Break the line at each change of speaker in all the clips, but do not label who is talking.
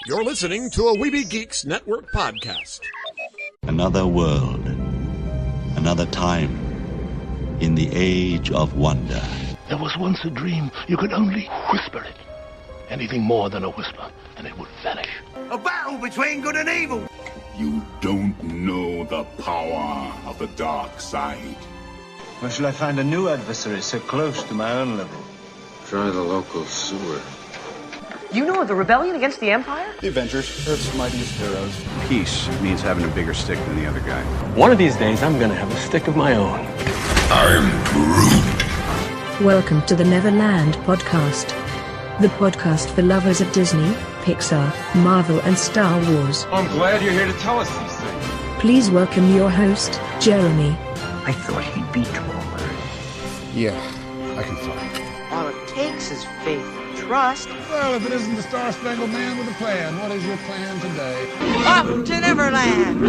You're listening to a Weeby Geeks Network podcast.
Another world, another time, in the age of wonder.
There was once a dream. You could only whisper it. Anything more than a whisper, and it would vanish.
A battle between good and evil.
You don't know the power of the dark side.
Where shall I find a new adversary so close to my own level?
Try the local sewer.
You know of the rebellion against the Empire?
The Avengers, Earth's mightiest heroes.
Peace means having a bigger stick than the other guy.
One of these days, I'm gonna have a stick of my own.
I'm Groot.
Welcome to the Neverland Podcast. The podcast for lovers of Disney, Pixar, Marvel and Star Wars.
I'm glad you're here to tell us these things.
Please welcome your host, Jeremy.
I thought he'd be taller.
Yeah, I can fly.
All it takes is faith and trust.
Well, if it isn't the Star-Spangled Man with a plan, what is your plan today?
Up to Neverland!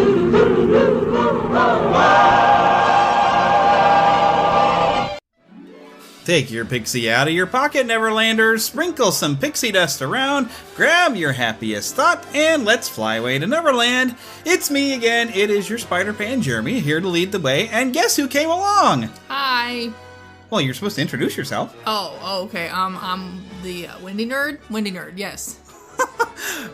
Take your pixie out of your pocket, Neverlanders, sprinkle some pixie dust around, grab your happiest thought, and let's fly away to Neverland. It's me again, it is your Spider-Pan Jeremy, here to lead the way, and guess who came along?
Hi.
Well, you're supposed to introduce yourself.
Oh, okay, I'm the Wendy Nerd? Wendy Nerd, yes.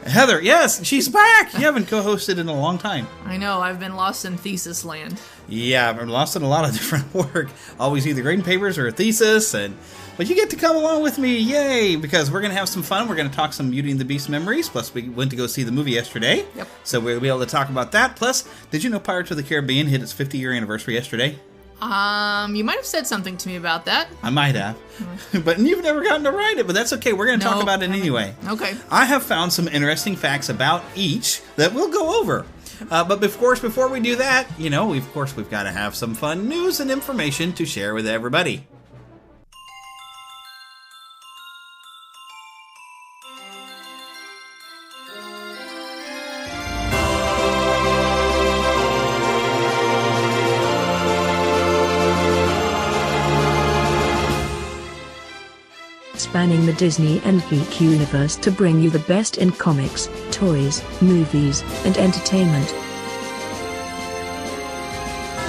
Heather, yes, she's back! You haven't co-hosted in a long time.
I know, I've been lost in thesis land.
Yeah, I've been lost in a lot of different work. Always either grading papers or a thesis, but you get to come along with me, yay! Because we're going to have some fun. We're going to talk some Beauty and the Beast memories, plus we went to go see the movie yesterday.
Yep.
So we'll be able to talk about that. Plus, did you know Pirates of the Caribbean hit its 50-year anniversary yesterday?
You might have said something to me about that.
I might have. But you've never gotten to write it, but that's okay. We're going to talk about it anyway.
Okay.
I have found some interesting facts about each that we'll go over. But of course, before we do that, we've got to have some fun news and information to share with everybody.
Spanning the Disney and geek universe to bring you the best in comics, toys, movies, and entertainment.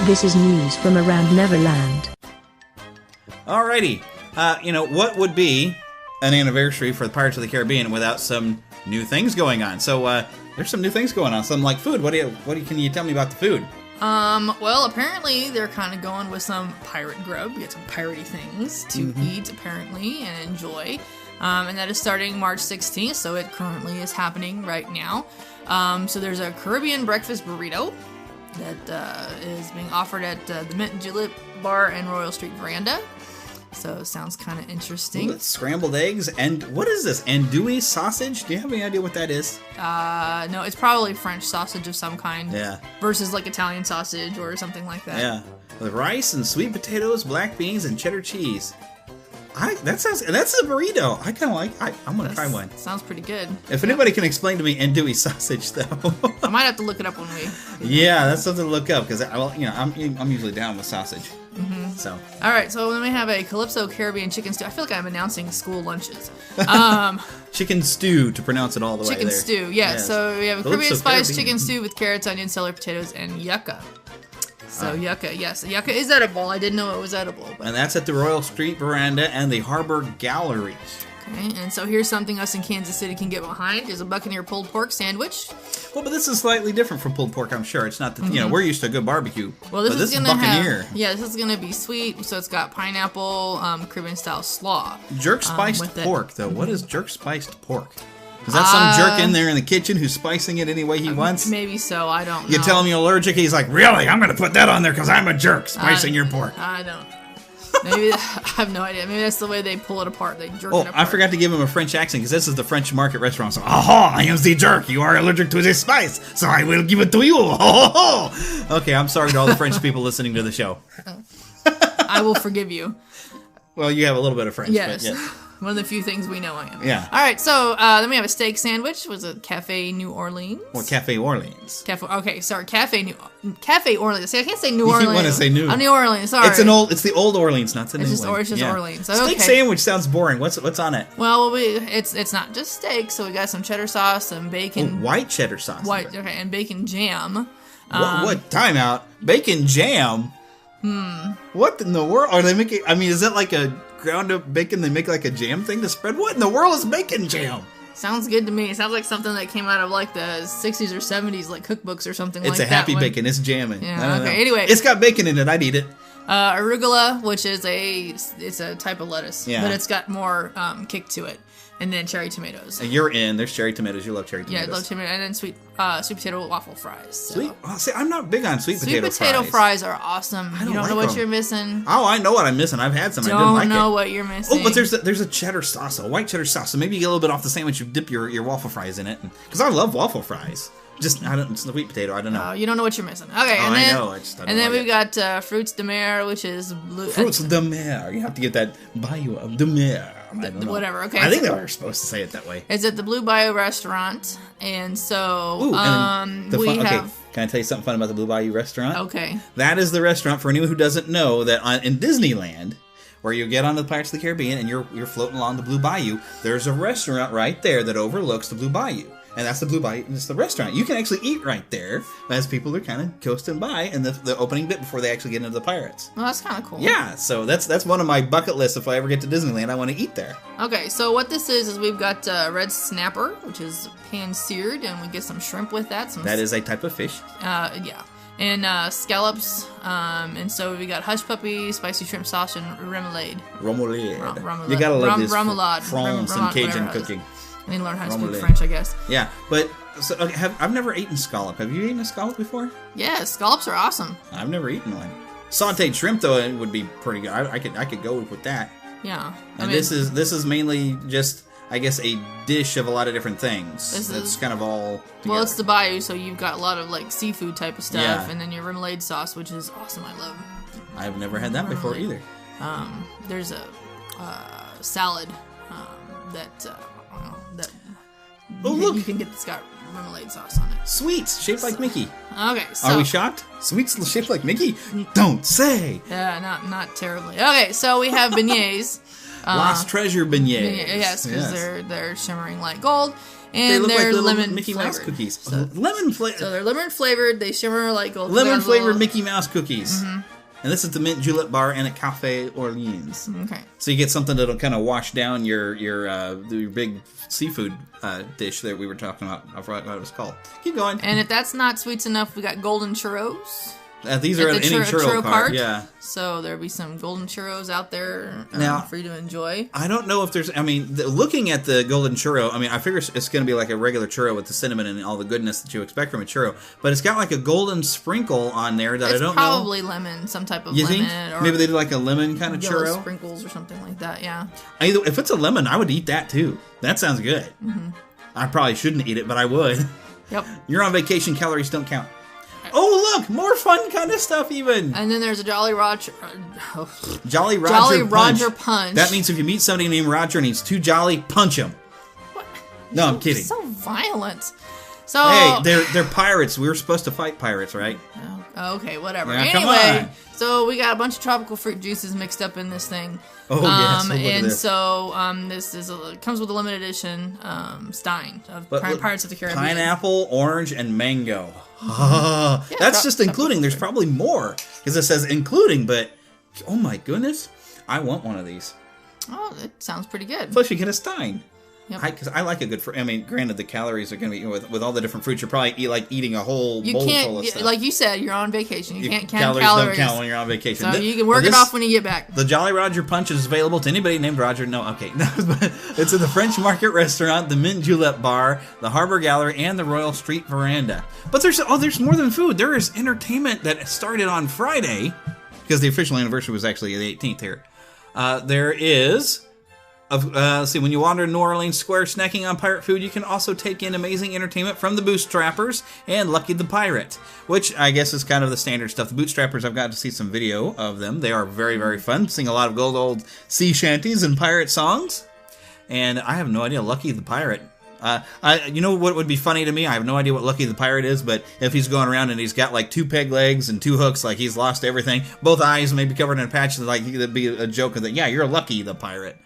This is news from around Neverland.
Alrighty. What would be an anniversary for the Pirates of the Caribbean without some new things going on? So, there's some new things going on. Some like food. Can you tell me about the food?
Well, apparently they're kind of going with some pirate grub. Get some piratey things to eat, apparently, and enjoy. And that is starting March 16th, so it currently is happening right now. So there's a Caribbean breakfast burrito that is being offered at the Mint and Julep Bar and Royal Street Veranda. So it sounds kind of interesting.
Ooh, scrambled eggs, and what is this? Andouille sausage? Do you have any idea what that is?
No, it's probably French sausage of some kind.
Yeah.
Versus like Italian sausage or something like that.
Yeah. With rice and sweet potatoes, black beans, and cheddar cheese. That's a burrito. I kind of like. I'm gonna try one.
Sounds pretty good.
If anybody can explain to me andouille sausage, though,
I might have to look it up when we.
Yeah, that's something to look up because I'm usually down with sausage.
Mm-hmm.
So.
All right, so then we have a Calypso Caribbean chicken stew. I feel like I'm announcing school lunches.
Chicken stew to pronounce it all the way.
Chicken stew, yes. So we have a
Calypso
Caribbean spice chicken stew with carrots, onions, celery, potatoes, and yucca. So yucca, yes. Yucca is edible. I didn't know it was edible. But.
And that's at the Royal Street Veranda and the Harbor Galleries.
Okay, and so here's something us in Kansas City can get behind, is a Buccaneer pulled pork sandwich.
Well, but this is slightly different from pulled pork, I'm sure. It's not that, we're used to a good barbecue.
Well, this is
Buccaneer.
This is going to be sweet, so it's got pineapple, Caribbean-style slaw.
Jerk-spiced pork, though. What is jerk-spiced pork? Is that some jerk in there in the kitchen who's spicing it any way he wants?
Maybe so, I don't know.
You tell him you're allergic, he's like, really? I'm going to put that on there because I'm a jerk spicing your pork.
I don't know. Maybe, I have no idea. Maybe that's the way they pull it apart. They jerk it apart.
I forgot to give him a French accent because this is the French market restaurant. So, aha, I am the jerk. You are allergic to the spice, so I will give it to you. Okay, I'm sorry to all the French people listening to the show.
I will forgive you.
Well, you have a little bit of French.
Yes.
But
One of the few things we know I am.
Yeah.
All right, so then we have a steak sandwich. Was it Cafe New Orleans?
Well, Cafe Orleans.
Okay, sorry, Cafe Orleans. See, I can't say New Orleans.
You want to say New?
New Orleans. Sorry.
It's the old Orleans, not the new one.
It's just Orleans. Okay.
Steak sandwich sounds boring. What's on it?
Well, it's not just steak. So we got some cheddar sauce, some bacon.
White cheddar sauce.
And bacon jam.
What? Time out. Bacon jam. What in the world are they making? I mean, is that like a ground up bacon they make like a jam thing to spread? What in the world is bacon jam?
Sounds good to me. It sounds like something that came out of like the 60s or 70s, like cookbooks or something like that.
It's a happy bacon. It's jamming.
Yeah, okay. Anyway.
It's got bacon in it. I'd eat it.
Arugula, which is a type of lettuce,
yeah.
but it's got more kick to it. And then cherry tomatoes.
And you're in. There's cherry tomatoes. You love cherry tomatoes.
Yeah, I love tomato. And then sweet potato waffle fries. So.
Sweet. Oh, see, I'm not big on sweet potato fries.
Sweet potato fries are awesome.
I
don't know what you're missing.
Oh, I know what I'm missing. I've had some. I didn't like it.
Don't know what you're missing.
Oh, but there's a cheddar sauce, a white cheddar sauce. So maybe you get a little bit off the sandwich. You dip your waffle fries in it. Because I love waffle fries. It's the sweet potato. I don't know.
You don't know what you're missing. Okay,
and
then,
I know.
And then we've got fruits de mer, which is blue.
Fruits de mer. You have to get that Bayou of de mer.
Whatever. Okay.
I think they were supposed to say it that way.
It's at the Blue Bayou restaurant, and so
we have.
Okay,
can I tell you something fun about the Blue Bayou restaurant?
Okay.
That is the restaurant for anyone who doesn't know that in Disneyland, where you get on the Pirates of the Caribbean and you're floating along the Blue Bayou, there's a restaurant right there that overlooks the Blue Bayou. And that's the Blue Bayou, and it's the restaurant. You can actually eat right there as people are kind of coasting by in the opening bit before they actually get into the Pirates.
Well, that's kind of cool.
Yeah, so that's one of my bucket lists. If I ever get to Disneyland, I want to eat there.
Okay, so what this is we've got red snapper, which is pan-seared, and we get some shrimp with that.
That is a type of fish.
Yeah. And scallops, and so we got hush puppy, spicy shrimp sauce, and remoulade.
Remoulade. You gotta love this France and Cajun cooking.
I need to learn how to speak French, I guess.
Yeah, but so, okay, I've never eaten scallop. Have you eaten a scallop before?
Yeah, scallops are awesome.
I've never eaten one. Sautéed shrimp though, it would be pretty good. I could go with that.
Yeah,
and this is mainly just, I guess, a dish of a lot of different things. It's kind of all together.
Well, it's the bayou, so you've got a lot of like seafood type of stuff,
yeah.
And then your remoulade sauce, which is awesome. I love.
I've never had that before either.
There's a salad that
look,
you can get that's got remoulade sauce on it.
Sweets shaped like Mickey.
Okay, so
are we shocked? Sweets shaped like Mickey? Don't say.
Yeah, not terribly. Okay, so we have beignets.
Lost Treasure beignets.
Yes, because they're shimmering like gold. And
they look
they're
like
lemon
Mickey
flavored.
Mouse cookies.
So,
lemon flavored.
So they're lemon flavored. They shimmer like gold.
Lemon flavored Mickey Mouse cookies.
Mm-hmm.
And this is the mint julep bar and at Cafe Orleans.
Okay.
So you get something that'll kind of wash down your big seafood dish that we were talking about. I forgot what it was called. Keep going.
And if that's not sweets enough, we got golden churros.
These are at any churro cart. Yeah.
So there'll be some golden churros out there
now,
for you to enjoy.
I don't know if there's... I mean, looking at the golden churro, I mean, I figure it's going to be like a regular churro with the cinnamon and all the goodness that you expect from a churro. But it's got like a golden sprinkle on there that I don't know.
It's probably lemon, some type of lemon.
Think? Or maybe they do like a lemon kind of churro?
Sprinkles or something like that, yeah.
If it's a lemon, I would eat that too. That sounds good.
Mm-hmm.
I probably shouldn't eat it, but I would.
Yep.
You're on vacation, calories don't count. Oh, look! More fun kind of stuff, even.
And then there's a Jolly Roger...
Jolly Roger
Punch.
That means if you meet somebody named Roger and he's too jolly, punch him.
What?
No, I'm kidding.
So violent. So
hey, they're pirates. We were supposed to fight pirates, right?
Oh, okay, whatever.
Yeah,
anyway, so we got a bunch of tropical fruit juices mixed up in this thing.
Oh yes,
and so this is comes with a limited edition Stein of Pirates of the Caribbean.
Pineapple, orange, and mango. That's just including. There's probably more because it says including. But oh my goodness, I want one of these.
Oh, that sounds pretty good.
Plus, you get a Stein.
Yep.
Because I like a good fruit. I mean, granted, the calories are going to be with all the different fruits. You're probably eating a whole bowl full of stuff.
Like you said, you're on vacation. You can't count
calories. Calories don't count when you're on vacation.
So you can work it off when you get back.
The Jolly Roger Punch is available to anybody named Roger. No, okay. It's in the French Market Restaurant, the Mint Julep Bar, the Harbor Gallery, and the Royal Street Veranda. But there's more than food. There is entertainment that started on Friday, because the official anniversary was actually the 18th here. There is... see, when you wander New Orleans Square snacking on pirate food, you can also take in amazing entertainment from the Bootstrappers and Lucky the Pirate, which I guess is kind of the standard stuff. The Bootstrappers, I've got to see some video of them. They are very, very fun. Sing a lot of good old sea shanties and pirate songs. and I have no idea. Lucky the Pirate. You know what would be funny to me? I have no idea what Lucky the Pirate is, but if he's going around and he's got like 2 peg legs and 2 hooks, like he's lost everything, both eyes may be covered in patches, like that'd be a joke of that. Yeah, you're Lucky the Pirate.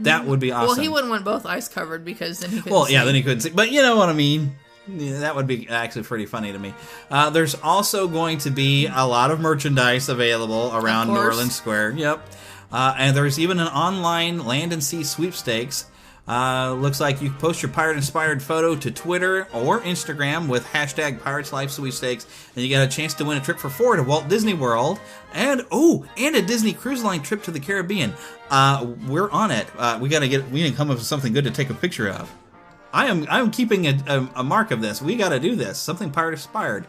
That would be awesome.
Well, he wouldn't want both eyes covered because then he couldn't see.
Then he couldn't see. But you know what I mean. Yeah, that would be actually pretty funny to me. There's also going to be a lot of merchandise available around New Orleans Square. Yep. And there's even an online land and sea sweepstakes. Looks like you post your pirate-inspired photo to Twitter or Instagram with hashtag Pirates Life Sweepstakes, and you get a chance to win a trip for 4 to Walt Disney World, and a Disney Cruise Line trip to the Caribbean. We're on it. We need to come up with something good to take a picture of. I'm keeping a mark of this. We got to do this. Something pirate-inspired.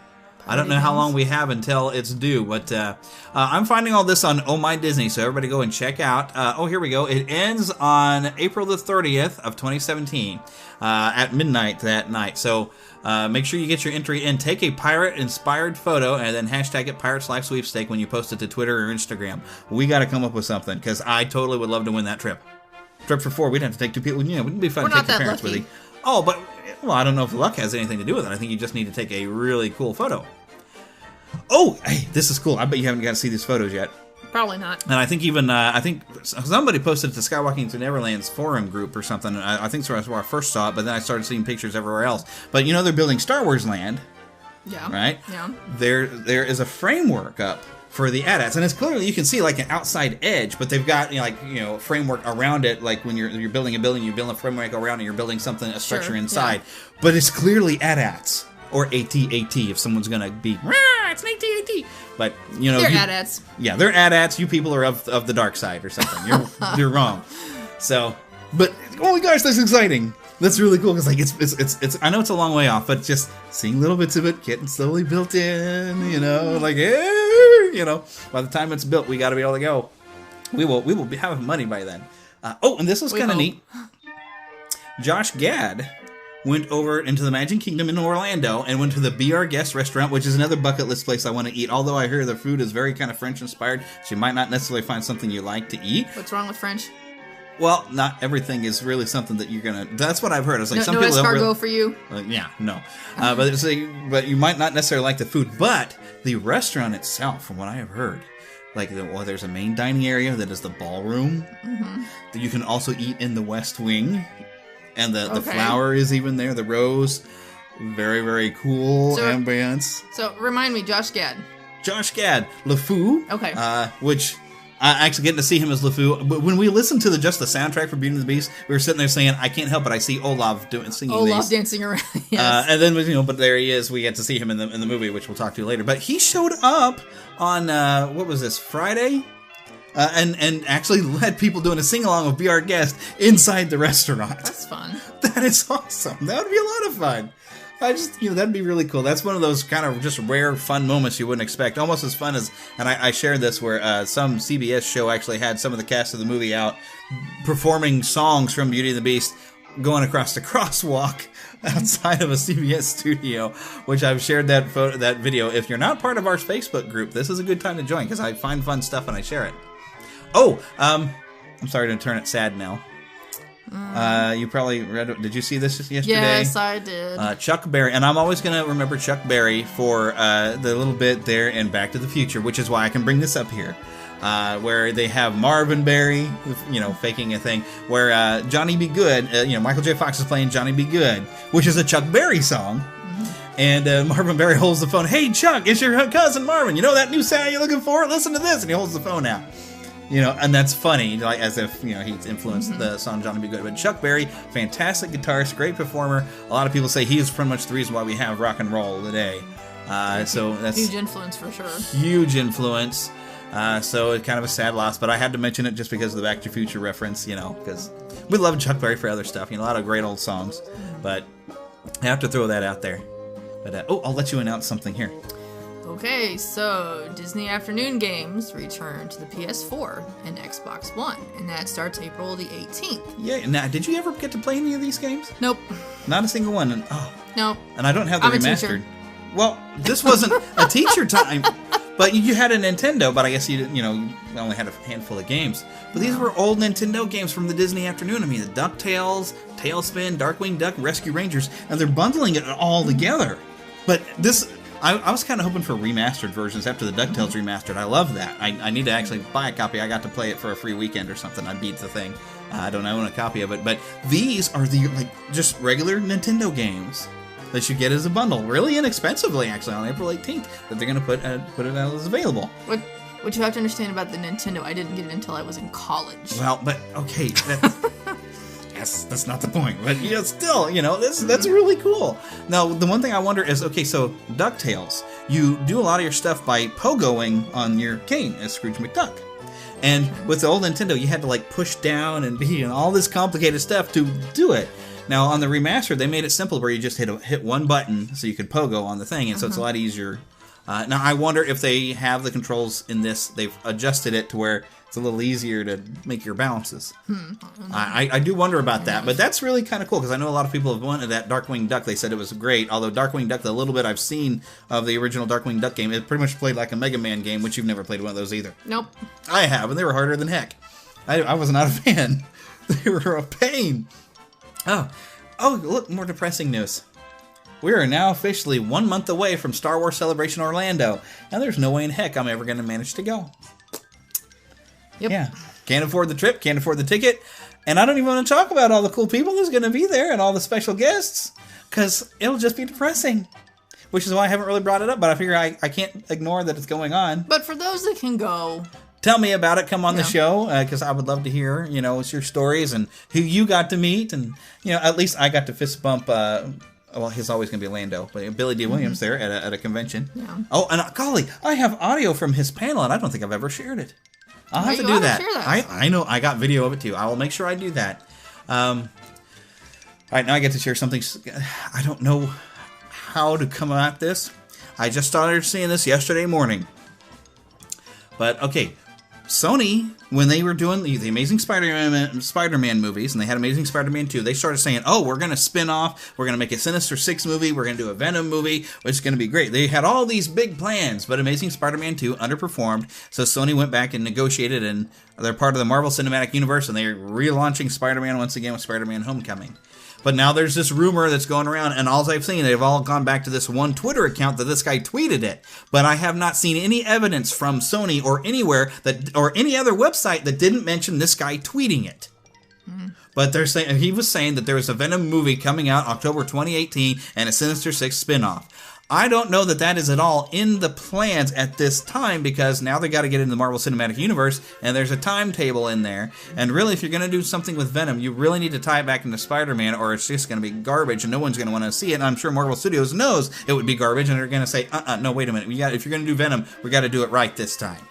I don't know how long we have until it's due, but I'm finding all this on Oh My Disney, so everybody go and check out. Here we go. It ends on April the 30th of 2017 at midnight that night. So make sure you get your entry in. Take a pirate-inspired photo and then hashtag it Pirates Life Sweepstake when you post it to Twitter or Instagram. We got to come up with something, because I totally would love to win that trip. Trip for 4, we'd have to take 2 people. Wouldn't it be fun to take your parents with you? Oh, but I don't know if luck has anything to do with it. I think you just need to take a really cool photo. Oh, hey, this is cool. I bet you haven't got to see these photos yet.
Probably not.
And I think I think somebody posted it to Skywalking to Neverland's forum group or something. I think that's where I first saw it, but then I started seeing pictures everywhere else. But you know they're building Star Wars Land.
Yeah.
Right?
Yeah.
There is a framework up for the AT-ATs, and it's clearly you can see like an outside edge, but they've got framework around it. Like when you're building a building, you build a framework around it, you're building a structure inside. Yeah. But it's clearly AT-ATs or AT-AT if someone's gonna be. It's an AT-AT. But
they're AT-ATs.
Yeah, they're AT-ATs. You people are of the dark side or something. You're wrong. So, but oh my gosh, that's exciting. That's really cool because like it's. I know it's a long way off, but just seeing little bits of it getting slowly built in. By the time it's built, we got to be able to go. We will be having money by then. And this was kind of neat. Josh Gad went over into the Magic Kingdom in Orlando and went to the Be Our Guest restaurant, which is another bucket list place I want to eat. Although I hear the food is very kind of French inspired, so you might not necessarily find something you like to eat.
What's wrong with French?
Well, not everything is really something that you're gonna. That's what I've heard. It's like some
no
people
escargot for you.
No. But you might not necessarily like the food. But the restaurant itself, from what I have heard, there's a main dining area that is the ballroom. Mm-hmm. That you can also eat in the West Wing, and the flower is even there. The rose, very very cool ambience.
So remind me, Josh Gad, LeFou.
Okay. Which. Actually getting to see him as LeFou. But when we listened to the soundtrack for Beauty and the Beast, we were sitting there saying, I can't help it. I see singing these.
Dancing around. Yes.
And then, but there he is. We get to see him in the movie, which we'll talk to later. But he showed up on, what was this, Friday? And actually led people doing a sing-along of Be Our Guest inside the restaurant.
That's fun.
That is awesome. That would be a lot of fun. That'd be really cool. That's one of those kind of just rare, fun moments you wouldn't expect. Almost as fun as, and I shared this where some CBS show actually had some of the cast of the movie out performing songs from Beauty and the Beast going across the crosswalk outside of a CBS studio, which I've shared that video. If you're not part of our Facebook group, this is a good time to join because I find fun stuff and I share it. I'm sorry to turn it sad now. You probably read it. Did you see this yesterday?
Yes, I did.
Chuck Berry, and I'm always going to remember Chuck Berry for the little bit there in Back to the Future, which is why I can bring this up here, where they have Marvin Berry, faking a thing, where Johnny Be Good, Michael J. Fox is playing Johnny Be Good, which is a Chuck Berry song. And Marvin Berry holds the phone. Hey, Chuck, it's your cousin Marvin. You know that new sound you're looking for? Listen to this. And he holds the phone out. And that's funny, like as if, he's influenced the song Johnny Be Good. But Chuck Berry, fantastic guitarist, great performer. A lot of people say he is pretty much the reason why we have rock and roll today. So that's
huge influence for sure.
Huge influence. So it's kind of a sad loss, but I had to mention it just because of the Back to the Future reference, because we love Chuck Berry for other stuff. A lot of great old songs. But I have to throw that out there. But I'll let you announce something here.
Okay, so Disney Afternoon Games return to the PS4 and Xbox One, and that starts April the 18th.
Yeah, now, did you ever get to play any of these games?
Nope.
Not a single one? And,
no.
And I don't have the
I'm
remastered. Well, this wasn't a teacher time, But you had a Nintendo, but I guess you only had a handful of games. But these were old Nintendo games from the Disney afternoon. I mean, the DuckTales, Tailspin, Darkwing Duck, Rescue Rangers, and they're bundling it all together. But this, I was kind of hoping for remastered versions after the DuckTales remastered. I love that. I need to actually buy a copy. I got to play it for a free weekend or something. I beat the thing. I don't own a copy of it. But these are the just regular Nintendo games that you get as a bundle, really inexpensively, actually, on April 18th, that they're going to put it out as available.
What you have to understand about the Nintendo, I didn't get it until I was in college.
Well, but, okay, yes, that's not the point, but still, that's really cool. Now, the one thing I wonder is, okay, so DuckTales, you do a lot of your stuff by pogoing on your cane as Scrooge McDuck. And with the old Nintendo, you had to, push down and be and all this complicated stuff to do it. Now, on the remaster, they made it simple where you just hit one button so you could pogo on the thing, and so it's a lot easier. Now, I wonder if they have the controls in this, they've adjusted it to where it's a little easier to make your balances. I do wonder about that, but that's really kind of cool, because I know a lot of people have wanted that Darkwing Duck. They said it was great, although Darkwing Duck, the little bit I've seen of the original Darkwing Duck game, it pretty much played like a Mega Man game, which you've never played one of those either.
Nope.
I have, and they were harder than heck. I was not a fan. They were a pain. Oh, look, more depressing news. We are now officially 1 month away from Star Wars Celebration Orlando, and there's no way in heck I'm ever going to manage to go.
Yep.
Yeah. Can't afford the trip, can't afford the ticket, and I don't even want to talk about all the cool people who's going to be there and all the special guests, because it'll just be depressing. Which is why I haven't really brought it up, but I figure I can't ignore that it's going on.
But for those that can go...
Tell me about it. Come on the show, because I would love to hear, it's your stories and who you got to meet. And, at least I got to fist bump, he's always going to be Lando, but Billy D. Williams there at a convention. Yeah. Oh, and golly, I have audio from his panel, and I don't think I've ever shared it. I'll have to do that.
Share that.
I know, I got video of it too. I will make sure I do that. All right, now I get to share something. I don't know how to come at this. I just started seeing this yesterday morning. But, okay. Sony, when they were doing the Amazing Spider-Man movies, and they had Amazing Spider-Man 2, they started saying, we're going to spin off, we're going to make a Sinister Six movie, we're going to do a Venom movie, which is going to be great. They had all these big plans, but Amazing Spider-Man 2 underperformed, so Sony went back and negotiated, and they're part of the Marvel Cinematic Universe, and they're relaunching Spider-Man once again with Spider-Man Homecoming. But now there's this rumor that's going around, and all I've seen, they've all gone back to this one Twitter account that this guy tweeted it. But I have not seen any evidence from Sony or anywhere or any other website that didn't mention this guy tweeting it. But they're saying he was saying that there was a Venom movie coming out October 2018 and a Sinister Six spinoff. I don't know that is at all in the plans at this time, because now they got to get into the Marvel Cinematic Universe, and there's a timetable in there. And really, if you're going to do something with Venom, you really need to tie it back into Spider-Man, or it's just going to be garbage, and no one's going to want to see it. And I'm sure Marvel Studios knows it would be garbage, and they're going to say, no, wait a minute. If you're going to do Venom, we got to do it right this time.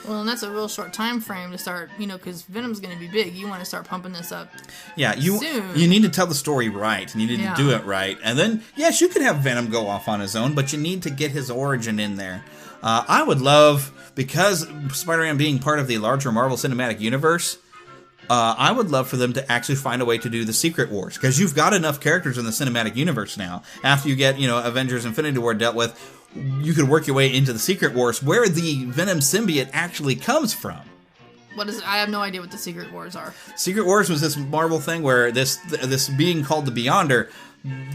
Well, and that's a real short time frame to start, because Venom's going to be big. You want to start pumping this up soon.
You need to tell the story right. You need to do it right. And then, yes, you could have Venom go off on his own, but you need to get his origin in there. I would love, because Spider-Man being part of the larger Marvel Cinematic Universe, I would love for them to actually find a way to do the Secret Wars, because you've got enough characters in the Cinematic Universe now. After you get, Avengers Infinity War dealt with, you could work your way into the Secret Wars, where the Venom symbiote actually comes from.
What is it? I have no idea what the Secret Wars are.
Secret Wars was this Marvel thing where this being called the Beyonder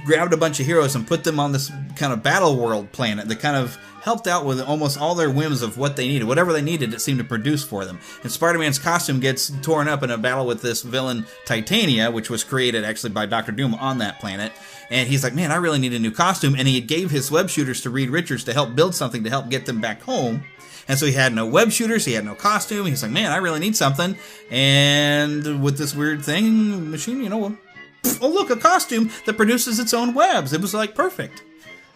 grabbed a bunch of heroes and put them on this kind of battle world planet that kind of helped out with almost all their whims of what they needed. Whatever they needed, it seemed to produce for them. And Spider-Man's costume gets torn up in a battle with this villain Titania, which was created actually by Dr. Doom on that planet. And he's like, man, I really need a new costume. And he gave his web shooters to Reed Richards to help build something to help get them back home. And so he had no web shooters, he had no costume. He's like, man, I really need something. And with this weird thing, machine, oh, look, a costume that produces its own webs. It was perfect.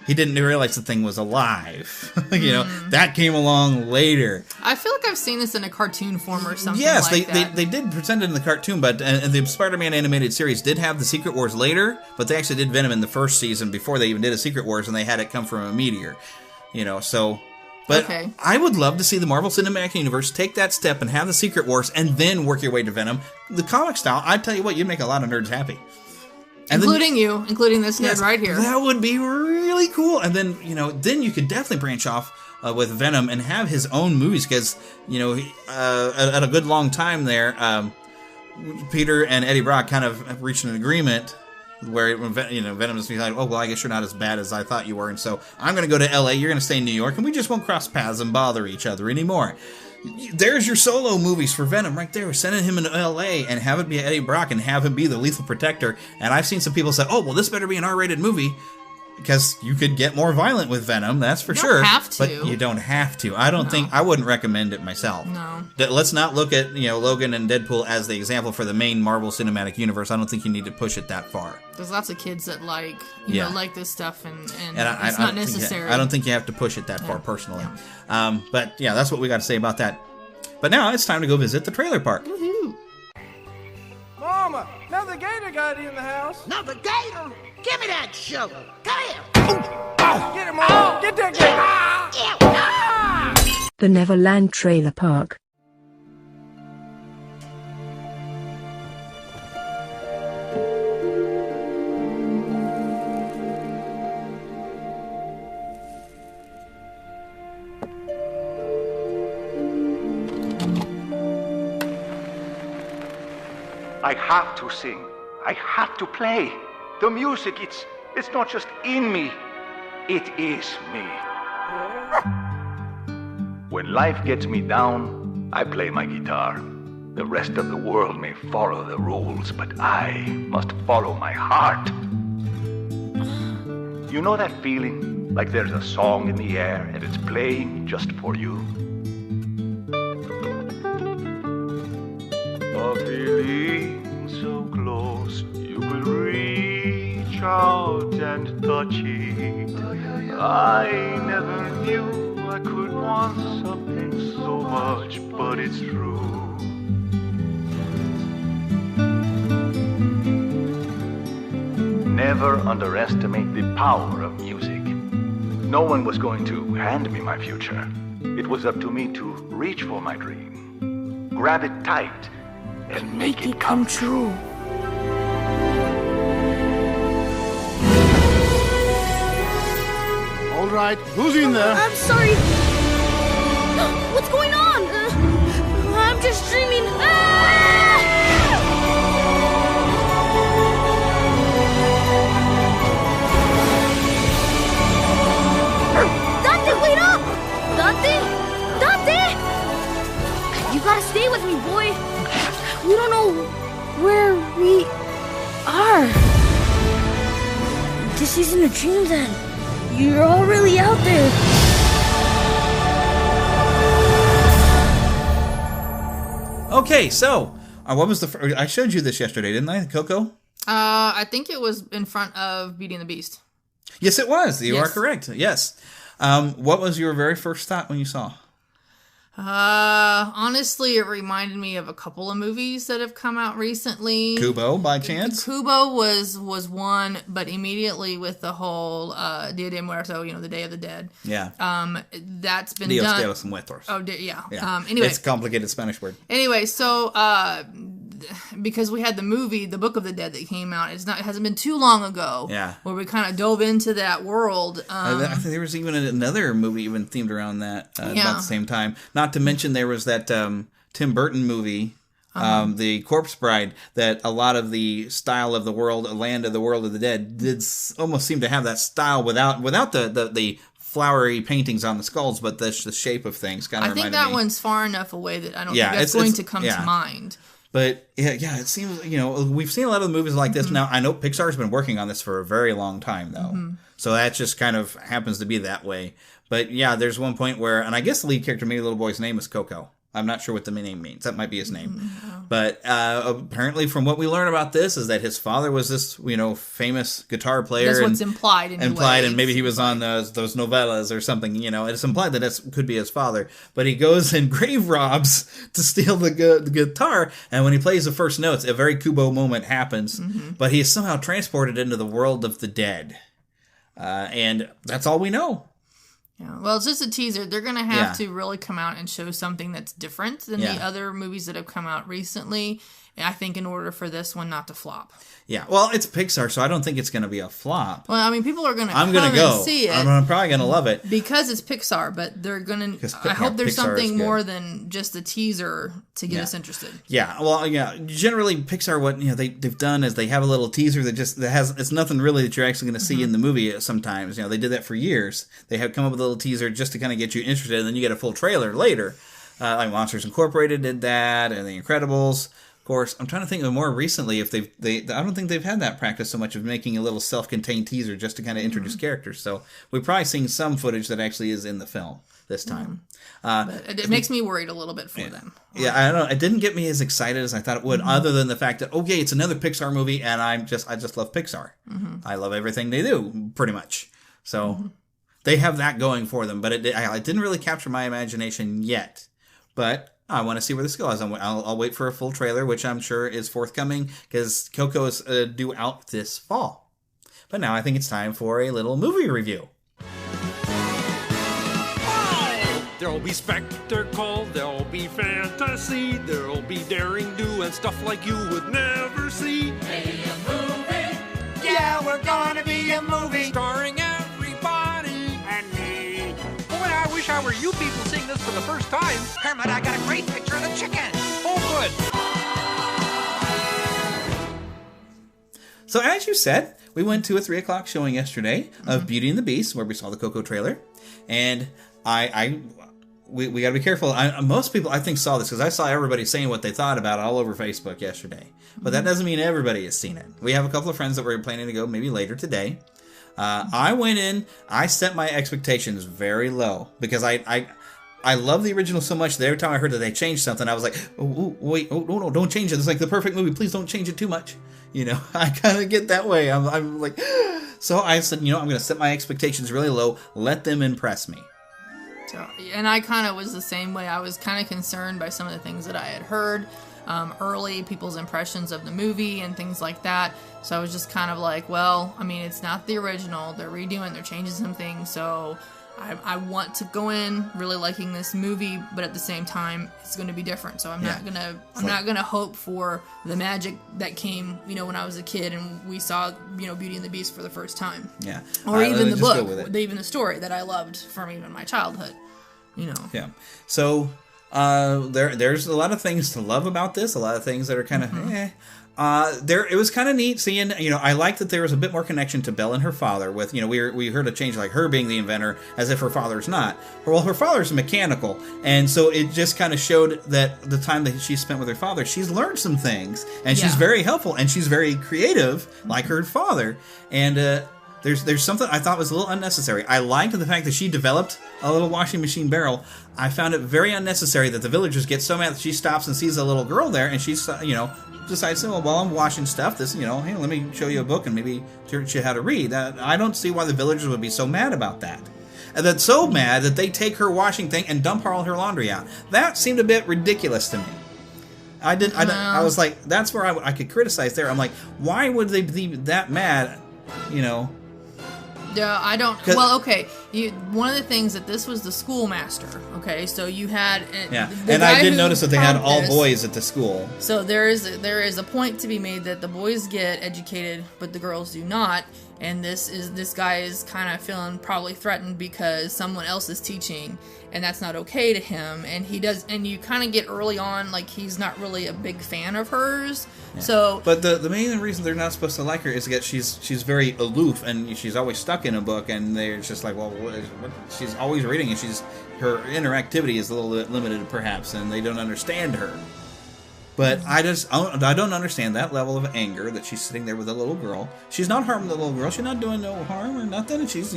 He didn't realize the thing was alive. That came along later.
I feel like I've seen this in a cartoon form or something
they did present it in the cartoon, but the Spider-Man animated series did have the Secret Wars later, but they actually did Venom in the first season before they even did a Secret Wars, and they had it come from a meteor. But okay. I would love to see the Marvel Cinematic Universe take that step and have the Secret Wars and then work your way to Venom. The comic style, I tell you what, you'd make a lot of nerds happy.
including this nerd right here.
That would be really cool. And then, then you could definitely branch off with Venom and have his own movies because, at a good long time there, Peter and Eddie Brock kind of have reached an agreement where Venom is like, oh, well, I guess you're not as bad as I thought you were, and so I'm going to go to L.A., you're going to stay in New York, and we just won't cross paths and bother each other anymore. There's your solo movies for Venom right there. We're sending him into L.A. and have it be Eddie Brock and have him be the Lethal Protector, and I've seen some people say, oh, well, this better be an R-rated movie, because you could get more violent with Venom, that's for sure.
You don't have to.
But you don't have to. I wouldn't recommend it myself.
No.
Let's not look at, Logan and Deadpool as the example for the main Marvel Cinematic Universe. I don't think you need to push it that far.
There's lots of kids that like this stuff, and it's not necessary.
I don't think you have to push it that far, personally. No. But, yeah, that's what we got to say about that. But now it's time to go visit the trailer park.
Woohoo!
Mama, another gator got in the house.
Another gator? Give me that shovel. Come here.
Get him, Mom. Get that gator.
The Neverland Trailer Park.
I have to sing. I have to play. The music, it's not just in me. It is me. When life gets me down, I play my guitar. The rest of the world may follow the rules, but I must follow my heart. You know that feeling? Like there's a song in the air and it's playing just for you? A feeling so close you could reach out and touch it. I never knew I could want something so much, but it's true. Never underestimate the power of music. No one was going to hand me my future. It was up to me to reach for my dream, grab it tight, and make it come true.
All right, who's in there?
I'm sorry. What's going on? I'm just dreaming. Dante, wait up! Dante! Dante! You gotta stay with me, boy. We don't know where we are. This isn't a dream then. You're all really out there.
Okay, so what was the? I showed you this yesterday, didn't I, Coco?
I think it was in front of Beauty and the Beast.
Yes, it was. You are correct. Yes. What was your very first thought when you saw?
Honestly, it reminded me of a couple of movies that have come out recently.
Kubo, by chance?
Kubo was one, but immediately with the whole Dia de Muerto, the Day of the Dead.
Yeah.
That's been
Dios
done.
de los Muertos.
Oh, yeah.
Anyway, it's a complicated Spanish word.
Anyway, so because we had the movie, The Book of the Dead, that came out. It hasn't been too long ago.
Yeah.
Where we kind of dove into that world.
I think there was even another movie even themed around that about the same time. Not to mention there was that Tim Burton movie, The Corpse Bride, that a lot of the style of the world, Land of the World of the Dead, did almost seem to have that style without the flowery paintings on the skulls, but the shape of things kind of reminded me.
I think that one's far enough away that I don't think that's going to come to mind.
But yeah, it seems, we've seen a lot of movies like this now. I know Pixar's been working on this for a very long time, though. So that just kind of happens to be that way. But yeah, there's one point where, and I guess the lead character, maybe the little boy's name is Coco. I'm not sure what the name means. That might be his name. But apparently from what we learn about this is that his father was this, famous guitar player.
That's what's implied in
Implied, and maybe he was on those novellas or something, It's implied that that could be his father. But he goes and grave robs to steal the guitar, and when he plays the first notes, a very Kubo moment happens. But he is somehow transported into the world of the dead. And that's all we know.
Yeah. Well, it's just a teaser. They're going to have to really come out and show something that's different than the other movies that have come out recently. I think, in order for this one not to flop.
Yeah, well, it's Pixar, so I don't think it's going to be a flop.
Well, I mean, people are going to
I'm going to go.
See it.
I'm probably going to love it.
Because it's Pixar, but they're going to... I hope there's something more than just a teaser to get us interested.
Yeah, well, yeah, generally Pixar, what they've done is they have a little teaser that has... It's nothing really that you're actually going to see in the movie sometimes. They did that for years. They have come up with a little teaser just to kind of get you interested, and then you get a full trailer later. Like Monsters Incorporated did that, and The Incredibles... course, I'm trying to think of more recently if I don't think they've had that practice so much of making a little self-contained teaser just to kind of introduce characters. So we've probably seen some footage that actually is in the film this time.
But it makes me worried a little bit for them.
Yeah, I don't know. It didn't get me as excited as I thought it would, other than the fact that it's another Pixar movie, and I just love Pixar. I love everything they do, pretty much. So they have that going for them, but it didn't really capture my imagination yet. But I want to see where this goes. I'll wait for a full trailer, which I'm sure is forthcoming, because Coco is due out this fall. But now I think it's time for a little movie review.
There'll be spectacle, there'll be fantasy, there'll be daring do and stuff like you would never see.
Be a movie. Yeah, we're gonna be a movie.
Starring everybody and me. Boy, I wish I were you people seeing this for the first time.
Kermit, I got a great picture of the chicken.
Oh,
good. So as you said, we went to a 3 o'clock showing yesterday of Beauty and the Beast, where we saw the Coco trailer. And we got to be careful. Most people, I think, saw this because I saw everybody saying what they thought about it all over Facebook yesterday. But that doesn't mean everybody has seen it. We have a couple of friends that were planning to go maybe later today. I went in, I set my expectations very low because I love the original so much that every time I heard that they changed something, I was like, no, don't change it. It's like the perfect movie. Please don't change it too much. I kind of get that way. I'm like, so I said, I'm going to set my expectations really low. Let them impress me.
So, and I kind of was the same way. I was kind of concerned by some of the things that I had heard early, people's impressions of the movie and things like that. So I was just kind of like, well, I mean, it's not the original. They're redoing, they're changing some things. So I want to go in really liking this movie, but at the same time, it's going to be different. So I'm not gonna hope for the magic that came, when I was a kid and we saw, Beauty and the Beast for the first time.
Yeah.
Or even the book, even the story that I loved from even my childhood.
Yeah. So there's a lot of things to love about this. A lot of things that are kind of it was kind of neat seeing, I liked that there was a bit more connection to Belle and her father with, we heard a change like her being the inventor as if her father's not. Well, her father's mechanical. And so it just kind of showed that the time that she spent with her father, she's learned some things and she's very helpful and she's very creative like her father. And, there's something I thought was a little unnecessary. I liked the fact that she developed a little washing machine barrel. I found it very unnecessary that the villagers get so mad that she stops and sees a little girl there and she's, decides, well, while I'm washing stuff, this, hey, let me show you a book and maybe teach you how to read. I don't see why the villagers would be so mad about that. And that's so mad that they take her washing thing and dump all her laundry out. That seemed a bit ridiculous to me. I was like, that's where I could criticize there. I'm like, why would they be that mad,
Yeah, I don't. Well, okay. One of the things that this was the schoolmaster. Okay, so you had.
And I did notice that they had all boys at the school.
So there is a point to be made that the boys get educated, but the girls do not. And this guy is kind of feeling probably threatened because someone else is teaching, and that's not okay to him. And he does, and you kind of get early on like he's not really a big fan of hers. Yeah. So,
but the main reason they're not supposed to like her is that she's very aloof and she's always stuck in a book, and they're just like, well, she's always reading, and her interactivity is a little bit limited perhaps, and they don't understand her. But I don't understand that level of anger that she's sitting there with a little girl. She's not harming the little girl. She's not doing no harm or nothing. And she's,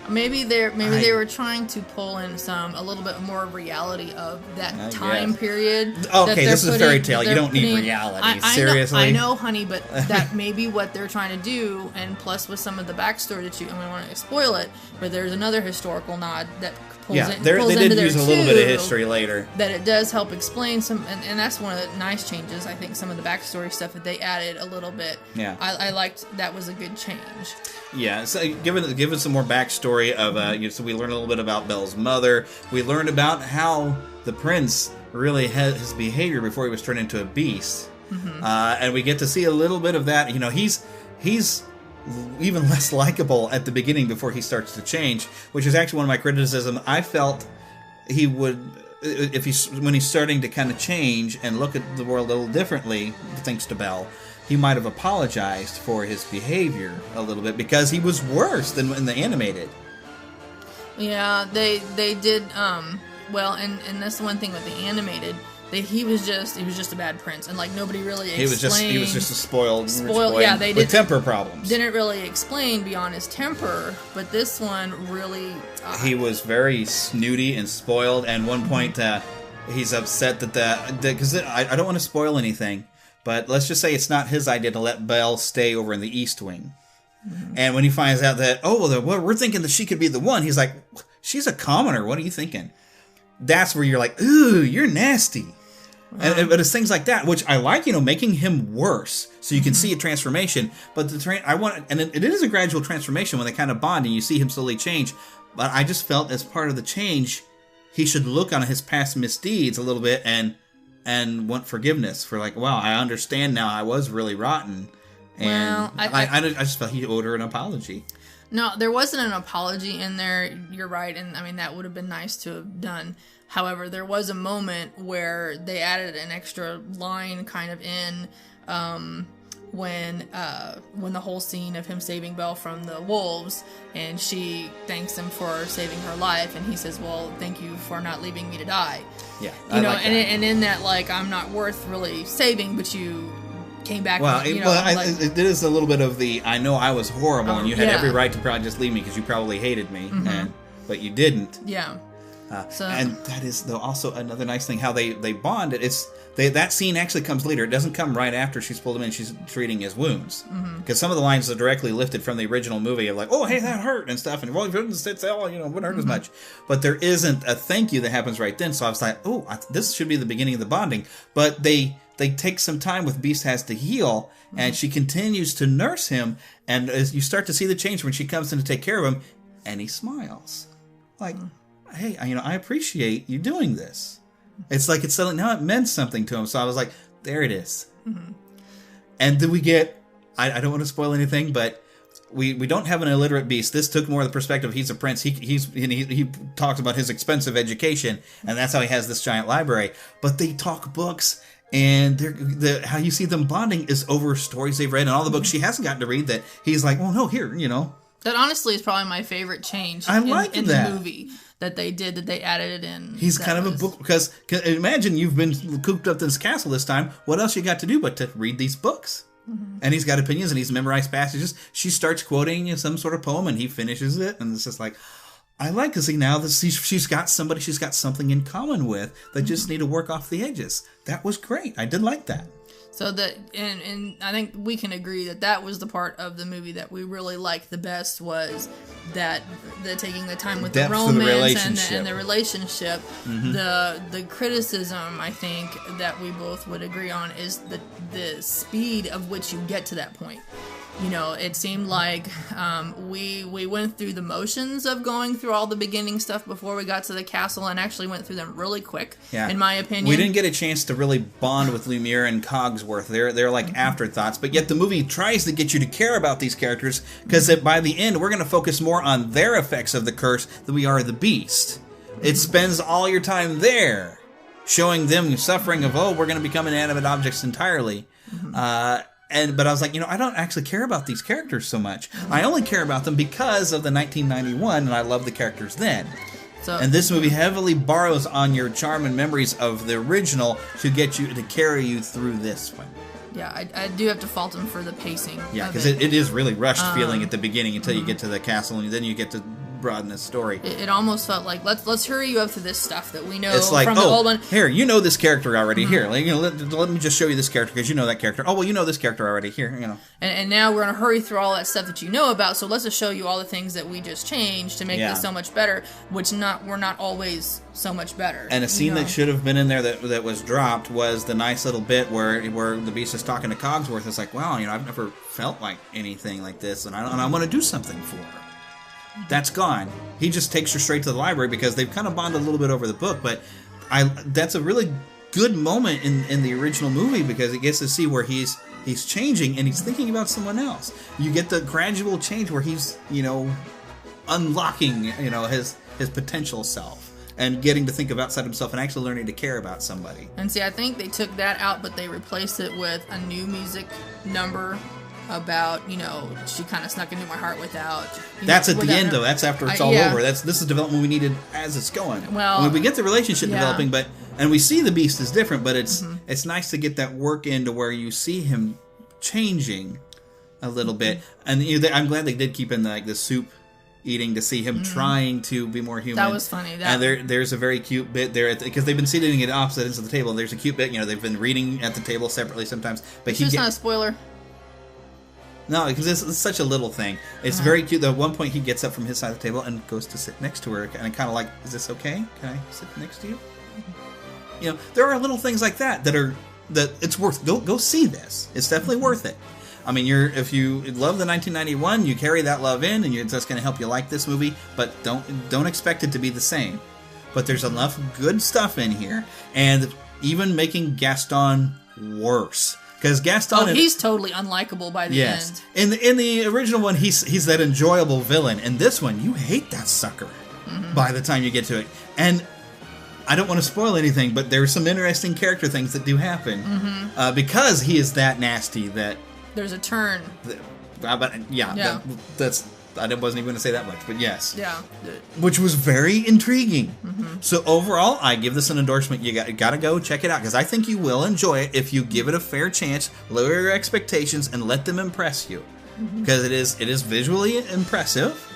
Maybe they were trying to pull in a little bit more reality of that time period.
Okay, this is a fairy tale. You don't need reality. Seriously.
I know, honey, but that may be what they're trying to do. And plus, with some of the backstory that I don't want to spoil it, but there's another historical nod that pulls
they did use a little bit of history later.
That it does help explain some, and that's one of the nice changes. I think some of the backstory stuff that they added a little bit.
Yeah,
I liked that was a good change.
Yeah, so given some more backstory story of so we learned a little bit about Belle's mother. We learned about how the prince really had his behavior before he was turned into a beast, and we get to see a little bit of that. He's even less likable at the beginning before he starts to change, which is actually one of my criticisms. I felt he would, when he's starting to kind of change and look at the world a little differently, thanks to Belle, he might have apologized for his behavior a little bit, because he was worse than in the animated. Yeah, they did, well, and that's the one thing with the animated, he was just a bad prince, and like nobody really explained. He was just a spoiled yeah, they with temper problems. Didn't really explain beyond his temper, but this one really. He was very snooty and spoiled. And one point, he's upset that because I don't want to spoil anything, but let's just say it's not his idea to let Belle stay over in the East Wing. And when he finds out that we're thinking that she could be the one, he's like, she's a commoner. What are you thinking? That's where you're like, ooh, you're nasty. But it's things like that, which I like, making him worse, so you can see a transformation. But it is a gradual transformation when they kind of bond and you see him slowly change. But I just felt as part of the change, he should look on his past misdeeds a little bit and want forgiveness for like, wow, I understand now. I was really rotten, and I just felt he owed her an apology. No, there wasn't an apology in there. You're right, and I mean that would have been nice to have done. However, there was a moment where they added an extra line kind of in when the whole scene of him saving Belle from the wolves, and she thanks him for saving her life, and he says, "Well, thank you for not leaving me to die." Yeah, and in that, like, I'm not worth really saving, but you came back. Well, it is a little bit of the I know I was horrible, and you had every right to probably just leave me because you probably hated me, but you didn't. Yeah. And that is also another nice thing how they bond. That scene actually comes later. It doesn't come right after she's pulled him in. She's treating his wounds, because some of the lines are directly lifted from the original movie of like, oh hey, that hurt and stuff, and well, it wouldn't hurt as much. But there isn't a thank you that happens right then. So I was like, oh, this should be the beginning of the bonding. But they take some time with Beast has to heal, and she continues to nurse him, and as you start to see the change when she comes in to take care of him, and he smiles like. Hey, I appreciate you doing this. It's like it's suddenly now it meant something to him. So I was like, there it is. And then we get, I don't want to spoil anything, but we don't have an illiterate Beast. This took more of the perspective. He's a prince. He talks about his expensive education, and that's how he has this giant library. But they talk books, and how you see them bonding is over stories they've read and all the books she hasn't gotten to read. That he's like, well, no, here, That honestly is probably my favorite change in the movie. That they added it in. He's kind of a book, because imagine you've been cooped up in this castle this time. What else you got to do but to read these books? And he's got opinions and he's memorized passages. She starts quoting some sort of poem and he finishes it, and it's just like, I like to see now that she's got something in common with that just need to work off the edges. That was great. I did like that. So and I think we can agree that was the part of the movie that we really liked the best, was that the taking the time with the romance and the relationship. The criticism, I think, that we both would agree on is the speed of which you get to that point. It seemed like we went through the motions of going through all the beginning stuff before we got to the castle, and actually went through them really quick, in my opinion. We didn't get a chance to really bond with Lumiere and Cogsworth. They're like afterthoughts, but yet the movie tries to get you to care about these characters, because by the end, we're going to focus more on their effects of the curse than we are the Beast. It spends all your time there, showing them suffering of, we're going to become inanimate objects entirely. But I was like, I don't actually care about these characters so much. I only care about them because of the 1991, and I love the characters then. And this movie heavily borrows on your charm and memories of the original to carry you through this one. Yeah, I do have to fault him for the pacing. Yeah, because it is really rushed feeling at the beginning until you get to the castle, and then you get to broaden the story. It almost felt like let's hurry you up to this stuff that we know from the old one. Here, this character already. Here, let me just show you this character because you know that character. Oh well, you know this character already. Here, And now we're gonna hurry through all that stuff that you know about. So let's just show you all the things that we just changed to make this so much better. Which we're not always so much better. And a scene that should have been in there that was dropped was the nice little bit where the Beast is talking to Cogsworth. It's like, wow, I've never felt like anything like this, and I want to do something for her. That's gone. He just takes her straight to the library because they've kind of bonded a little bit over the book. But that's a really good moment in the original movie because it gets to see where he's changing and he's thinking about someone else. You get the gradual change where he's, unlocking, his potential self and getting to think of outside himself and actually learning to care about somebody.
And see, I think they took that out, but they replaced it with a new music number about, she kind of snuck into my heart without...
That's at the end, though. That's after it's all over. This is development we needed as it's going.
Well,
when we get the relationship developing, and we see the Beast is different, but it's nice to get that work into where you see him changing a little bit. And I'm glad they did keep in the soup eating to see him trying to be more human.
That was funny.
And there's a very cute bit there because they've been sitting at opposite ends of the table. There's a cute bit. They've been reading at the table separately sometimes. But
it's just not a spoiler.
No, because it's such a little thing. It's very cute. Though at one point he gets up from his side of the table and goes to sit next to her, and kind of like, "Is this okay? Can I sit next to you?" There are little things like that that it's worth. Go see this. It's definitely worth it. I mean, if you love the 1991, you carry that love in, and that's going to help you like this movie. But don't expect it to be the same. But there's enough good stuff in here, and even making Gaston worse. Because Gaston,
he's totally unlikable by the end.
In the original one, he's that enjoyable villain. In this one, you hate that sucker by the time you get to it. And I don't want to spoil anything, but there's some interesting character things that do happen because he is that nasty. That
there's a turn.
That's. I wasn't even going to say that much, but yes.
Yeah.
Which was very intriguing. So overall, I give this an endorsement. You got to go check it out because I think you will enjoy it if you give it a fair chance, lower your expectations, and let them impress you. Because it is visually impressive.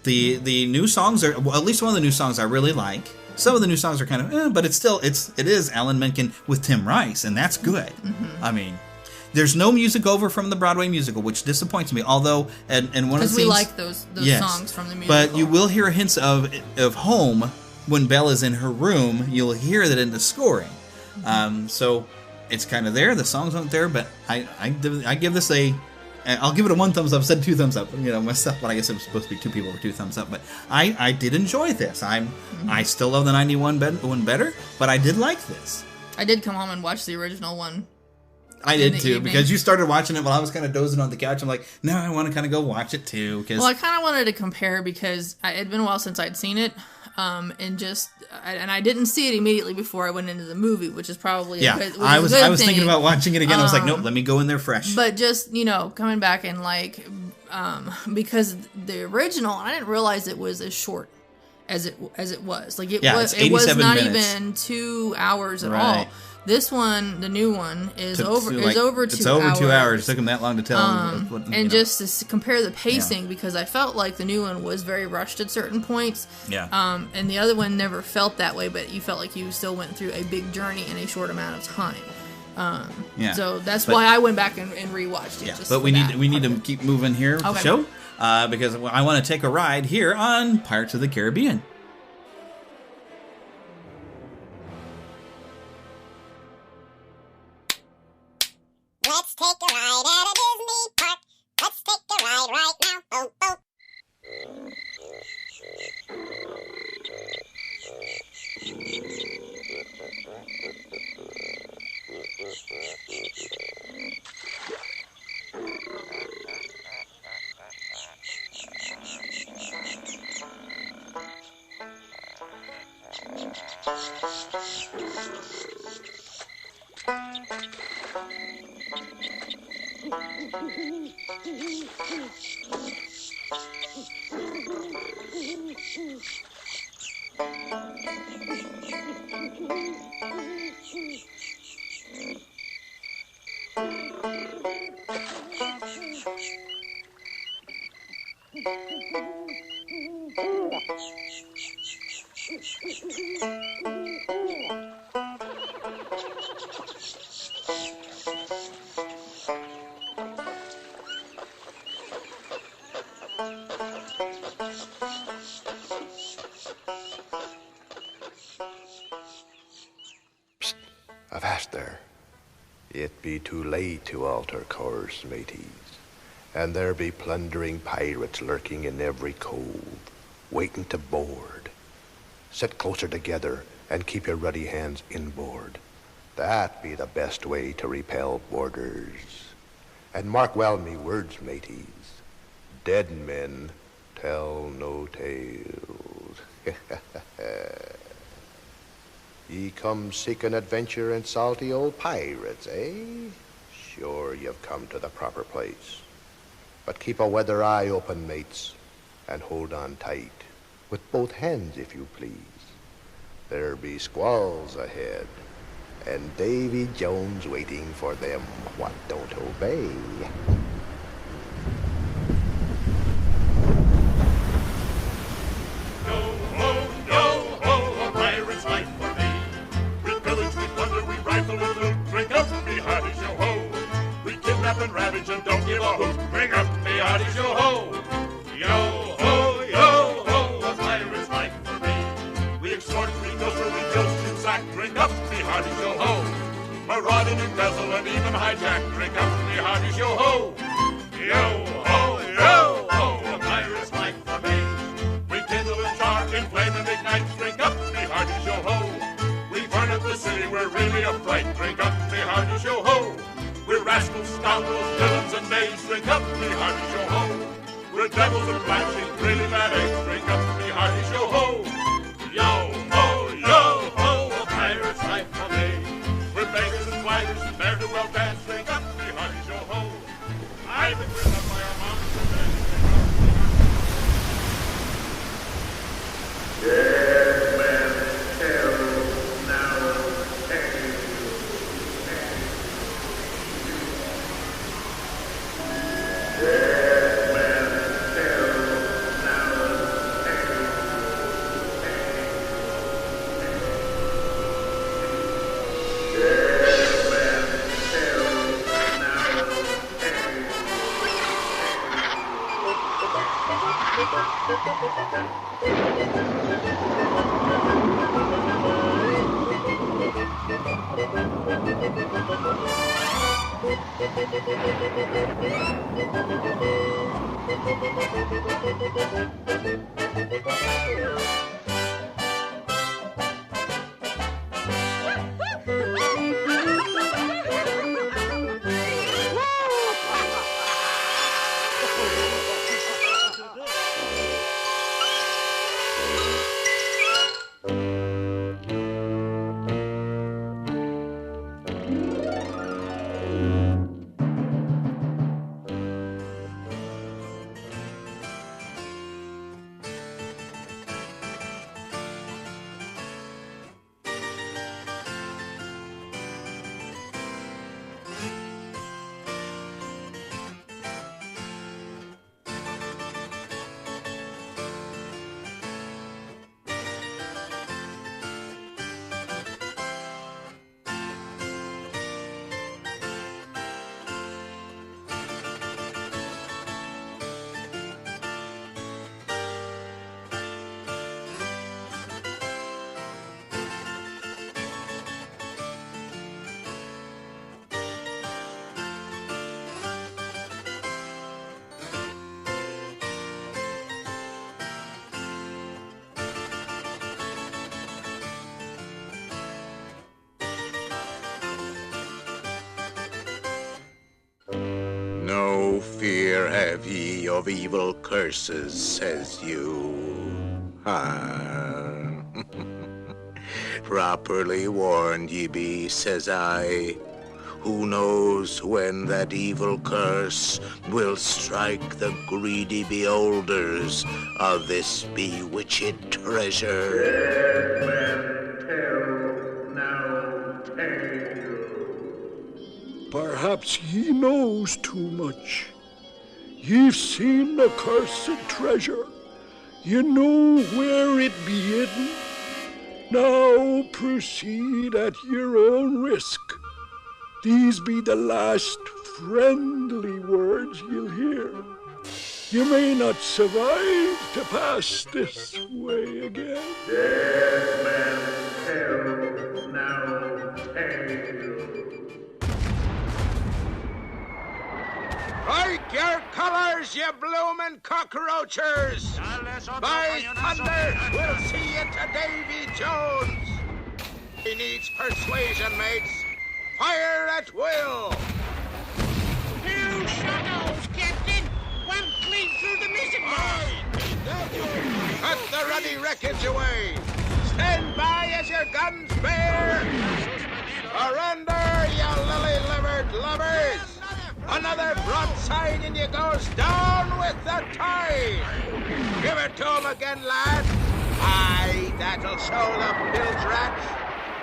The new songs are, well, at least one of the new songs I really like. Some of the new songs are kind of, but it is Alan Menken with Tim Rice, and that's good. I mean. There's no music over from the Broadway musical, which disappoints me. Although, and one of the scenes,
because we like those songs from the musical.
But you will hear hints of home when Bella's in her room. You'll hear that in the scoring. So it's kind of there. The songs aren't there, but I give this I'll give it a 1 thumbs up. I said 2 thumbs up, myself. But I guess it was supposed to be 2 people with 2 thumbs up. But I did enjoy this. I still love the 91 one better, but I did like this.
I did come home and watch the original one.
I did too, because you started watching it while I was kind of dozing on the couch. I'm like, no, I want to kind of go watch it too.
Well, I kind of wanted to compare because it had been a while since I'd seen it, and I didn't see it immediately before I went into the movie, which is probably a good
I was
thing.
Thinking about watching it again. I was like, nope, let me go in there fresh.
But just coming back and because the original, I didn't realize it was as short as it was. Like it was not minutes. Even 2 hours at all. This one, the new one, is over 2 hours.
It's over 2 hours. It took them that long to tell.
Just to compare the pacing, because I felt like the new one was very rushed at certain points.
Yeah.
And the other one never felt that way, but you felt like you still went through a big journey in a short amount of time. So that's why I went back and rewatched it.
Yeah. But we need to keep moving here with the show because I want to take a ride here on Pirates of the Caribbean.
Let's take a ride at a Disney park. Let's take a ride right now. Oh, oh.
Avast there. It be too late to alter course, mateys. And there be plundering pirates lurking in every cove, waiting to board. Sit closer together and keep your ruddy hands inboard. That be the best way to repel boarders. And mark well me words, mateys. Dead men tell no tales. Ye come seeking adventure and salty old pirates, eh? Sure you've come to the proper place. But keep a weather eye open, mates, and hold on tight, with both hands, if you please. There be squalls ahead, and Davy Jones waiting for them what don't obey.
Yo-ho, a pirate's life for me. We pillage, we plunder, we rifle and loot. Drink up, me hearties, yo-ho. We kidnap and ravage and don't give a hoot. Drink up, me hearties, yo-ho. Yo-ho, yo-ho, a pirate's life for me. We extort, we pilfer, we filch and sack. Drink up, me hearties, yo-ho. Maraud and embezzle and even hijack. Drink up, me hearties, yo-ho. Yo-ho, yo-ho, a pirate's life for me. We kindle and char, inflame and ignite. Drink up, me hearties, yo-ho. We burn up the city, we're really a fright. Drink up, me hearties, yo-ho. We're rascals, scoundrels, villains, and knaves. Drink up, me hearties, yo-ho. We're devils and black sheep, really bad eggs. Drink up, me hearties, yo-ho. Yo-ho, yo-ho, a pirate's life for me. We're beggars and flaggers, and ne'er do well dance. Drink up, me hearties, yo-ho. I've been written up by our moms and men.
Dead men tell now tale. Dead men tell now Dead men tell
No fear have ye of evil curses, says you. Ah. Properly warned ye be, says I. Who knows when that evil curse will strike the greedy beholders of this bewitched treasure?
Dead men tell now tale.
Perhaps ye knows too much. Ye've seen the cursed treasure. Ye know where it be hidden. Now proceed at your own risk. These be the last friendly words you'll hear. You may not survive to pass this way again.
Dead men tell now tale.
Strike
your colors, you bloomin' cockroachers! By thunder, we'll see you to Davy Jones! He needs persuasion, mates. Fire at will!
New shadows, Captain! One clean through the mizzenmast!
Cut the ruddy wreckage away! Stand by as your guns bear! Surrender, you lily-livered lovers! Another broadside and you goes down with the tide! Give it to 'em again, lad! Aye, that'll show the bilge rats!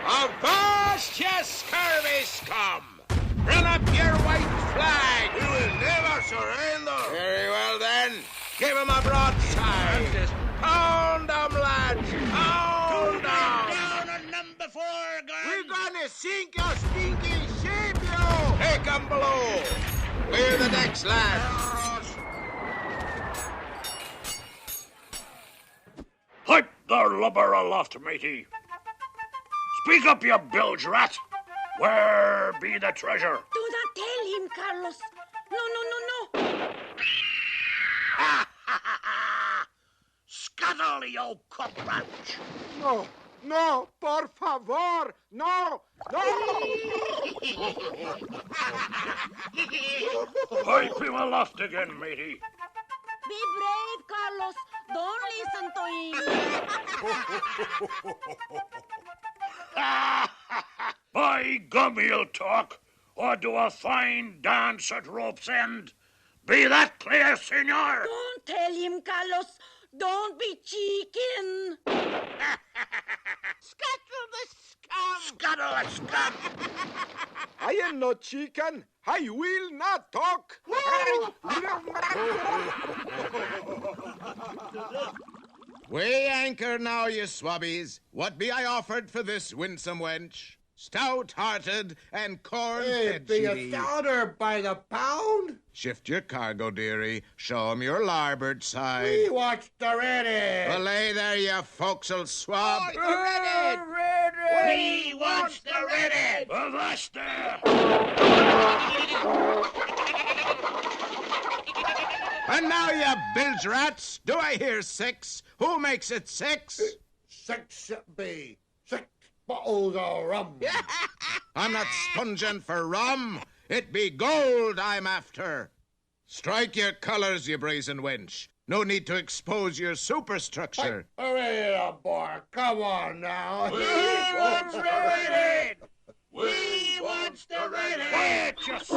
Avast, you scurvy scum! Run up your white flag! We will never surrender! Very well, then. Give 'em a broadside! Pound 'em, lads! Pound 'em!
Down on number 4, gun!
We're gonna sink your stinking ship, you! Take 'em below! Clear the decks, lads!
Pipe the lubber aloft, matey. Speak up, you bilge rat. Where be the treasure?
Do not tell him, Carlos. No.
Scuttle, you cockroach.
No, por favor, no!
Pipe him aloft again, matey.
Be brave, Carlos. Don't listen to him.
By gum, he'll talk, or do a fine dance at rope's end. Be that clear, senor?
Don't tell him, Carlos. Don't be chicken.
Scuttle the scum!
Scuttle the scum!
I am no chicken. I will not talk. Weigh anchor now, you swabbies. What be I offered for this winsome wench? Stout-hearted and corn-fed
Be a stouter by the pound?
Shift your cargo, dearie. Show 'em your larboard side.
We watch the ready.
Belay there, you forecastle swab.
We watch the ready!
Avast there!
And now, you bilge rats, do I hear 6? Who makes it 6?
6 it be. 6 bottles of rum.
I'm not sponging for rum. It be gold I'm after. Strike your colors, you brazen wench. No need to expose your superstructure.
Hurry up, boy. Come on now.
We watch the ready! We watch the ready!
Quiet, just...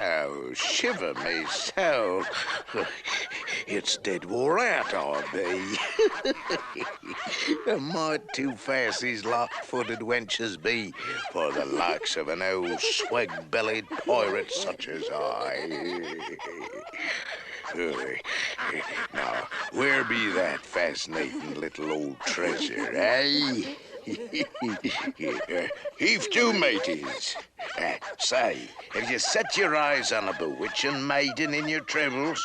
Oh, shiver me soul. It's dead wore out, I be. Might too fast these lock-footed wenches be for the likes of an old swag-bellied pirate such as I. Now, where be that fascinating little old treasure, eh? Heave to, mateys. Say, have you set your eyes on a bewitching maiden in your travels?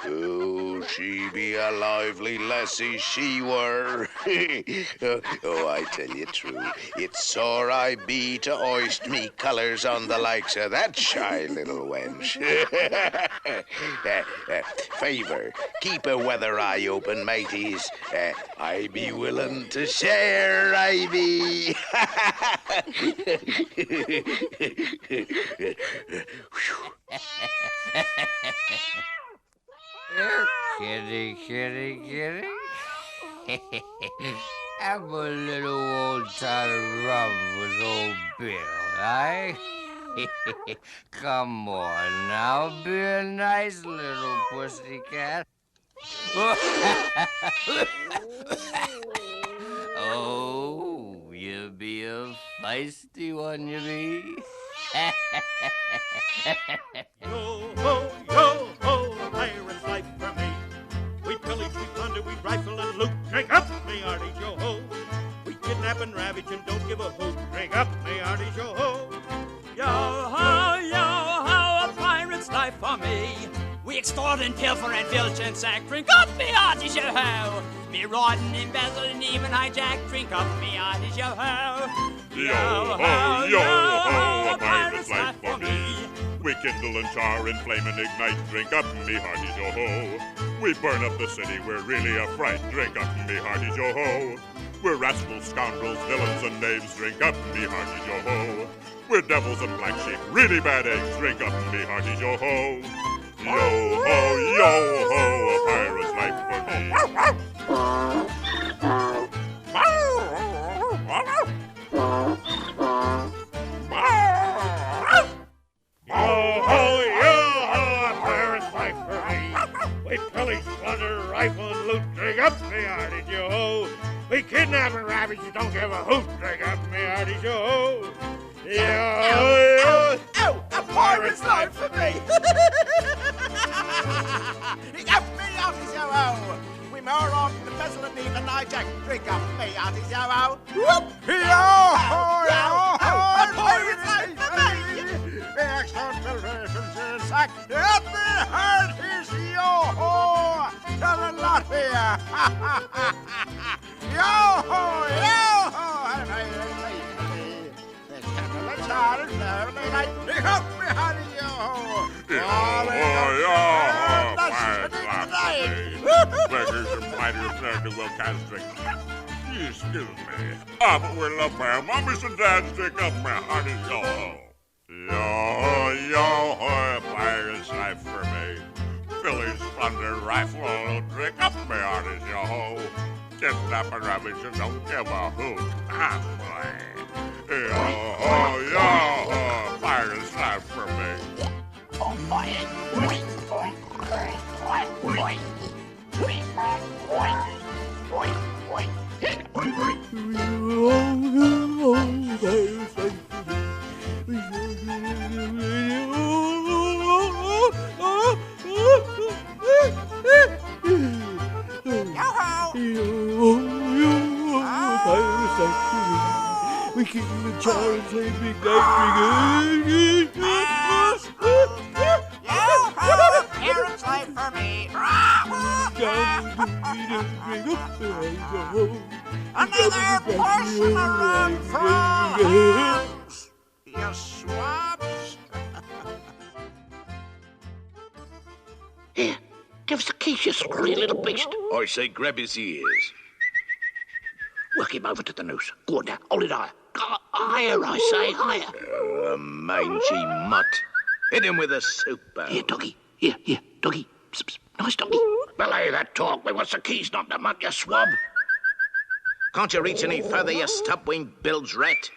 Oh, she be a lively lassie, she were. Oh, I tell you true, it's sore I be to hoist me colours on the likes of that shy little wench. Favour, keep a weather eye open, mateys. I be willing to share, I be.
Kitty. Have a little old tot of rum with old Bill, eh? Come on now, be a nice little pussycat. Oh, you be a feisty one, you be.
Yo, ho, a pirate's life for me. We pillage, we plunder, we rifle and loot. Drink up, me hearty yo-ho. We kidnap and ravage and don't give a hoot. Drink up, me hearty yo-ho.
Yo-ho, a pirate's life for me. We extort and pilfer and filch and sack. Drink up, me hearties, yo-ho. Me rod and embezzle and even hijack. Drink up, me hearties, yo-ho.
Yo-ho, yo-ho, a pirate's life for me. We kindle and char and flame and ignite. Drink up, me hearties, yo-ho. We burn up the city, we're really a fright. Drink up, me hearties, yo-ho. We're rascals, scoundrels, villains, and knaves. Drink up, me hearties, yo-ho. We're devils and black sheep, really bad eggs. Drink up, me hearties, yo-ho. Yo-ho, yo-ho, a pirate's life for me. Yo-ho, yo-ho, a pirate's life for me. We pillage, plunder, rifle, and loot. Drink up, me hearties, yo-ho. We kidnap and ravage, you don't give a hoot. Drink up, me hearties, yo-ho. Yo-ho,
Ow! A pirate's life for me! Up me, hearties, yo-ho! We moor on the vessel and even hijack. Drink up me, hearties, yo-ho! Whoop! Yo-ho! Yo-ho! A pirate's life for me! The excellent celebrations in sack. Up me, hearties, yo-ho! Tell a lot here! Yo-ho! Yo-ho! A pirate's life for me! The candle and char and lonely night. Drink up me, hearties, yo-ho!
Yo-ho, pirate's life for me. Beggars and fighters learn to will cast drink. Excuse me. But we're love bear. Mommies and dads, drink up my hearties, yo-ho. Yo-ho, yo-ho, pirate's life for me. Phillies, thunder, rifle, drink up my hearties, yo-ho. Kidnap and ravage and don't give a hoot. Ah, boy. Yo-ho, yo-ho, pirate's life for me.
Oh, boy.
We keep the child saying big night.
Parents' life for me. Another portion of run France. You swabs.
Here, give us the keys, you scrawny little beast.
I say grab his ears.
Work him over to the noose. Go on now, hold it higher. Higher, I say, higher.
Oh, a mangy mutt. Hit him with a soup barrel.
Here, doggy. Here, doggy. Psst, psst. Nice doggy. Belay that talk. We want the keys, not the mutt, you swab.
Can't you reach any further, you stub-winged bilge rat?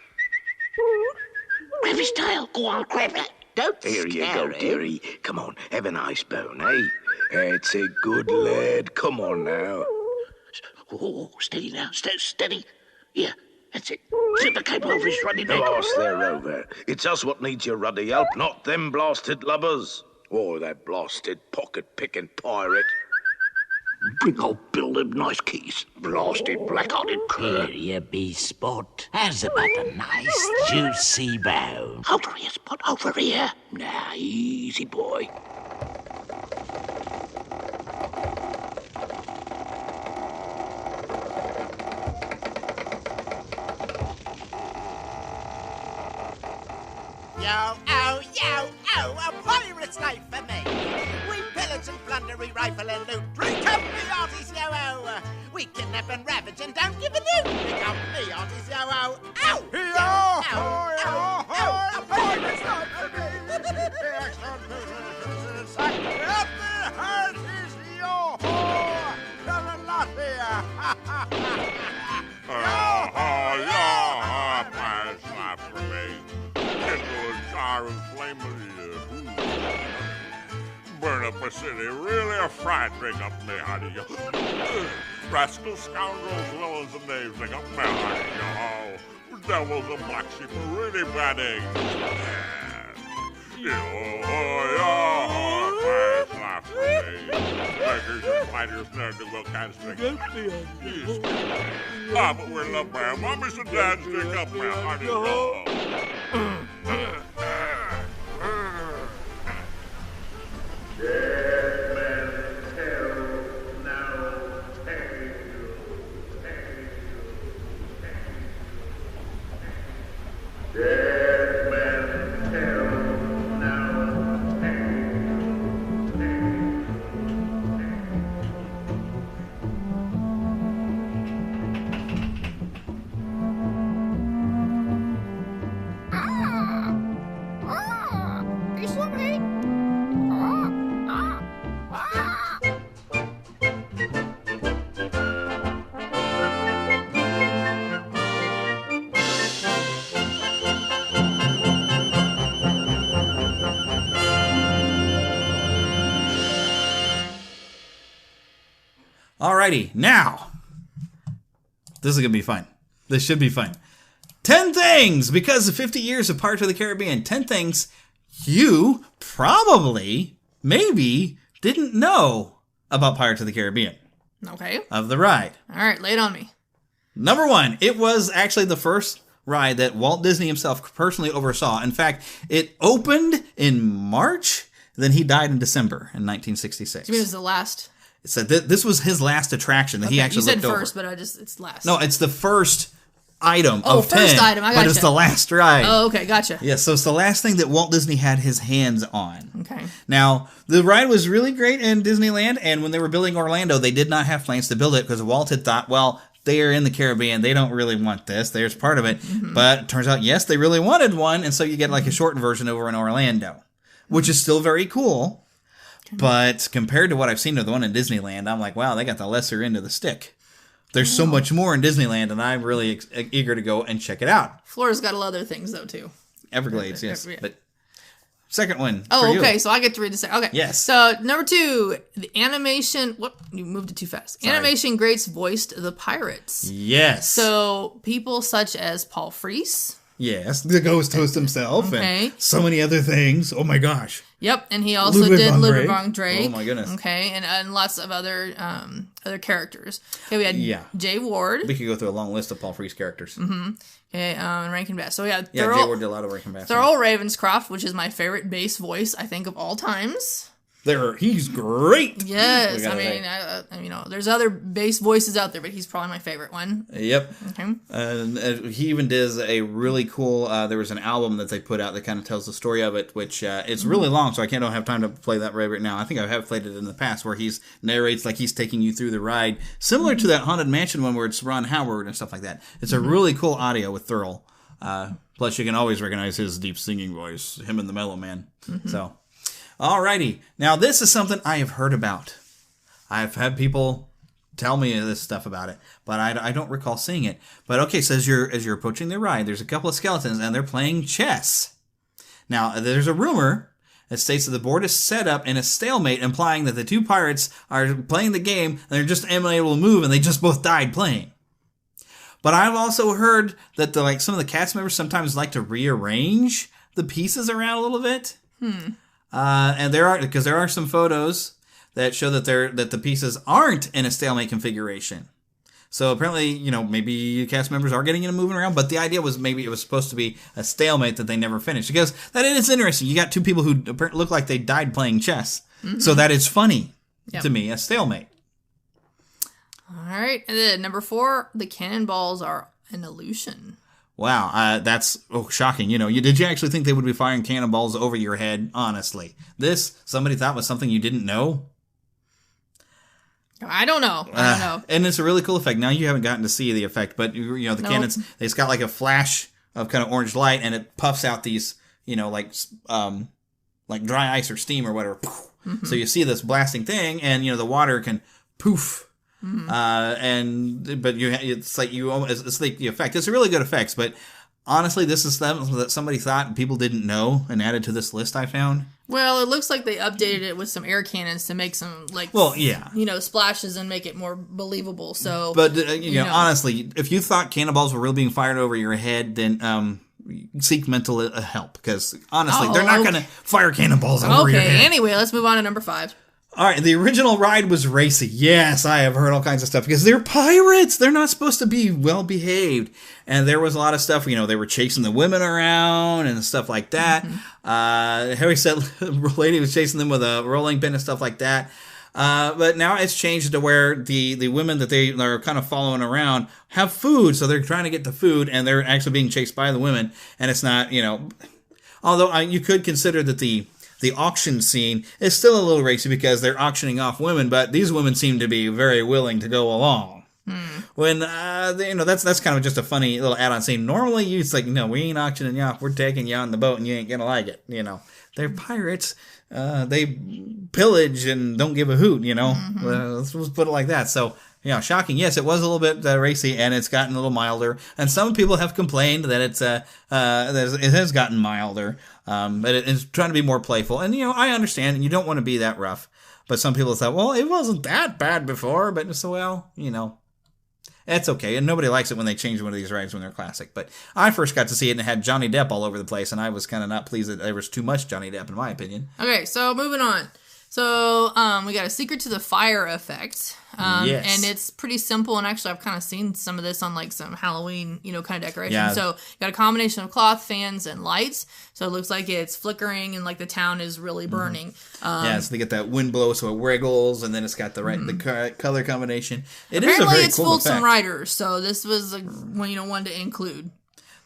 Grab his tail. Go on, grab it. Don't
Here you
scare
go,
him.
dearie. Come on, have a nice bone, eh? That's a good lad. Come on now.
Oh, steady now. Steady. Yeah, that's it. Slip the cable over his ruddy neck.
Boss, they're over. It's us what needs your ruddy help, not them blasted lubbers. Oh, that blasted pocket-picking pirate.
Bring old Bill them nice keys. Blasted black-hearted cur.
Here you be, Spot. How's about a nice juicy bone?
Over here, Spot, over here. Now, easy, boy.
A pirate's life for me. We pillage and plunder, we rifle and loot. Drink up me hearties, yo-ho. We kidnap and ravage and don't give a loot. Drink up me hearties, yo-ho. Ow! Yo-ho, a pirate's life for me. Up me hearties, yo-ho. Come and lot here.
Yo-ho, pirate's life for me. Kindle and char and flame burn up a city, really a fright. Drink up me hearty, yo. Rascals, scoundrels, villains, and knaves. Drink up me hearty, yo. Devils and black sheep are really bad eggs. Yo-ho, pirate's life for me. Beggars and fighters never do well kind of drink. But we're love bear. Mommies and dads drink up me hearty, yo.
Dead men tell now tale.
Alrighty, now. This is going to be fun. This should be fun. 10 things, because of 50 years of Pirates of the Caribbean. 10 things you probably, maybe, didn't know about Pirates of the Caribbean.
Okay.
Of the ride.
All right, lay it on me.
Number 1, it was actually the first ride that Walt Disney himself personally oversaw. In fact, it opened in March, then he died in December in 1966.
Do you mean it was the last?
It said this was his last attraction that he actually looked over.
You said first, but it's last.
No, it's the first item of 10.
First item, I gotcha.
But it's the last ride.
Oh, okay, gotcha.
Yeah, so it's the last thing that Walt Disney had his hands on.
Okay.
Now, the ride was really great in Disneyland, and when they were building Orlando, they did not have plans to build it because Walt had thought, well, they are in the Caribbean, they don't really want this, there's part of it. Mm-hmm. But it turns out, yes, they really wanted one, and so you get like a shortened version over in Orlando, which is still very cool. But compared to what I've seen of the one in Disneyland, I'm like, wow, they got the lesser end of the stick. There's so much more in Disneyland, and I'm really eager to go and check it out.
Florida's got a lot of other things, though, too.
Everglades, yes. But second one.
Oh, okay, so I get to read the second. Okay.
Yes.
So, number 2, the animation... What? You moved it too fast. Sorry. Animation greats voiced the pirates.
Yes.
So, people such as Paul Frees...
Yes, the ghost host himself,
okay.
And so many other things. Oh my gosh.
Yep, and he also did Ludwig von Drake.
Oh my goodness.
Okay, and lots of other characters. Okay, we had Jay Ward.
We could go through a long list of Paul Frees characters.
Mm-hmm. Okay, Rankin Bass. So we had
Jay Ward did a lot of Rankin Bass.
Thurl Ravenscroft, which is my favorite bass voice, I think, of all times.
He's great.
Yes, I mean, there's other bass voices out there, but he's probably my favorite one.
Yep.
Okay.
He even does a really cool. There was an album that they put out that kind of tells the story of it, which it's really long, so I don't have time to play that right now. I think I have played it in the past, where he narrates like he's taking you through the ride, similar to that Haunted Mansion one where it's Ron Howard and stuff like that. It's a really cool audio with Thurl. Plus, you can always recognize his deep singing voice, him and the Mellow Man. Mm-hmm. So. Alrighty, now this is something I have heard about. I've had people tell me this stuff about it, but I don't recall seeing it. But okay, so as you're approaching the ride, there's a couple of skeletons, and they're playing chess. Now, there's a rumor that states that the board is set up in a stalemate, implying that the two pirates are playing the game, and they're just unable to move, and they just both died playing. But I've also heard that some of the cast members sometimes like to rearrange the pieces around a little bit. And there are some photos that show that the pieces aren't in a stalemate configuration. So apparently, maybe cast members are getting into moving around, but the idea was maybe it was supposed to be a stalemate that they never finished. Because that is interesting. You got two people who look like they died playing chess. Mm-hmm. So that is funny to me, a stalemate.
All right. And then number 4, the cannonballs are an illusion.
Wow, that's shocking. Did you actually think they would be firing cannonballs over your head? Honestly, somebody thought was something you didn't know.
I don't know.
And it's a really cool effect. Now you haven't gotten to see the effect, but the cannons. It's got like a flash of kind of orange light, and it puffs out these like dry ice or steam or whatever. Mm-hmm. So you see this blasting thing, and the water can poof. Mm-hmm. It's like the effect. It's a really good effects, but honestly, this is something that somebody thought people didn't know and added to this list I found.
Well, it looks like they updated it with some air cannons to make some splashes and make it more believable. So,
but honestly, if you thought cannonballs were really being fired over your head, then seek mental help, because honestly, they're not going to fire cannonballs over your head.
Anyway, let's move on to number 5.
All right, the original ride was racy. Yes, I have heard all kinds of stuff because they're pirates. They're not supposed to be well behaved. And there was a lot of stuff, they were chasing the women around and stuff like that. Mm-hmm. Harry said a lady was chasing them with a rolling pin and stuff like that. But now it's changed to where the women that they are kind of following around have food. So they're trying to get the food, and they're actually being chased by the women. And it's not, although you could consider that the auction scene is still a little racy because they're auctioning off women, but these women seem to be very willing to go along. When that's kind of just a funny little add-on scene. Normally, it's like, no, we ain't auctioning you off. We're taking you on the boat, and you ain't gonna like it. They're pirates. They pillage and don't give a hoot. Mm-hmm. Let's put it like that. So. Shocking. Yes, it was a little bit racy, and it's gotten a little milder. And some people have complained that that it has gotten milder, but it's trying to be more playful. And I understand, and you don't want to be that rough. But some people thought, well, it wasn't that bad before. But so, well, it's okay. And nobody likes it when they change one of these rides when they're classic. But I first got to see it and it had Johnny Depp all over the place. And I was kind of not pleased that there was too much Johnny Depp, in my opinion.
Okay, so moving on. So we got a Secret to the Fire effect.
Yes.
And it's pretty simple. And actually, I've kind of seen some of this on like some Halloween, kind of decoration.
Yeah.
So you got a combination of cloth, fans, and lights. So it looks like it's flickering and like the town is really burning.
So they get that wind blow, so it wiggles, and then it's got the color combination.
Apparently,
is a very
it's
cool
fooled
effect.
some riders. So this was one to include.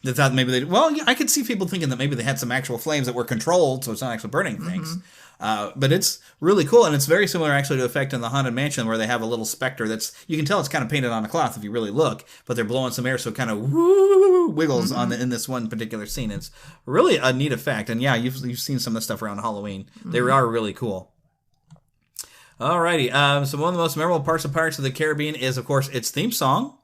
They thought maybe I could see people thinking that maybe they had some actual flames that were controlled, so it's not actually burning things. But it's really cool, and it's very similar actually to the effect in the Haunted Mansion where they have a little specter you can tell it's kind of painted on a cloth if you really look, but they're blowing some air so it kind of wiggles in this one particular scene. It's really a neat effect, and yeah, you've seen some of the stuff around Halloween. They are really cool. Alrighty, so one of the most memorable parts of Pirates of the Caribbean is, of course, its theme song.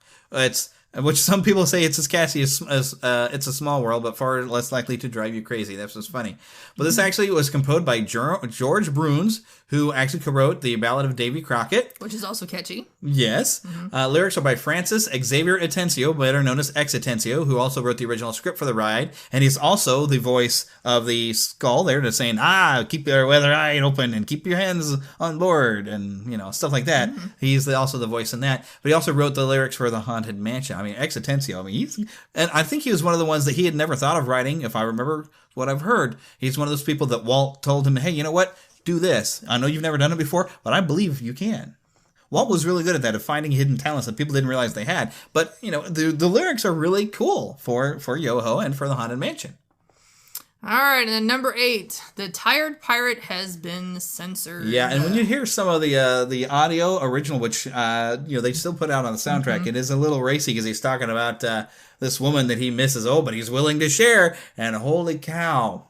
Which some people say it's as catchy as It's a Small World, but far less likely to drive you crazy. That's what's funny. But this actually was composed by George Bruns, who actually co-wrote the Ballad of Davy Crockett.
Which is also catchy.
Yes. Lyrics are by Francis Xavier Atencio, better known as X Atencio, who also wrote the original script for the ride. And he's also the voice of the skull there, to saying, keep your weather eye open and keep your hands on board and, stuff like that. He's also the voice in that. But he also wrote the lyrics for the Haunted Mansion. I mean, X Atencio, and I think he was one of the ones that he had never thought of writing, if I remember what I've heard. He's one of those people that Walt told him, hey, you know what? Do this. I know you've never done it before, but I believe you can. Walt was really good at that, of finding hidden talents that people didn't realize they had. But, the lyrics are really cool for Yo-Ho and for the Haunted Mansion.
All right, and then number 8, the Tired Pirate has been censored.
Yeah, and when you hear some of the audio original, which they still put out on the soundtrack, it is a little racy because he's talking about this woman that he misses. Oh, but he's willing to share, and holy cow!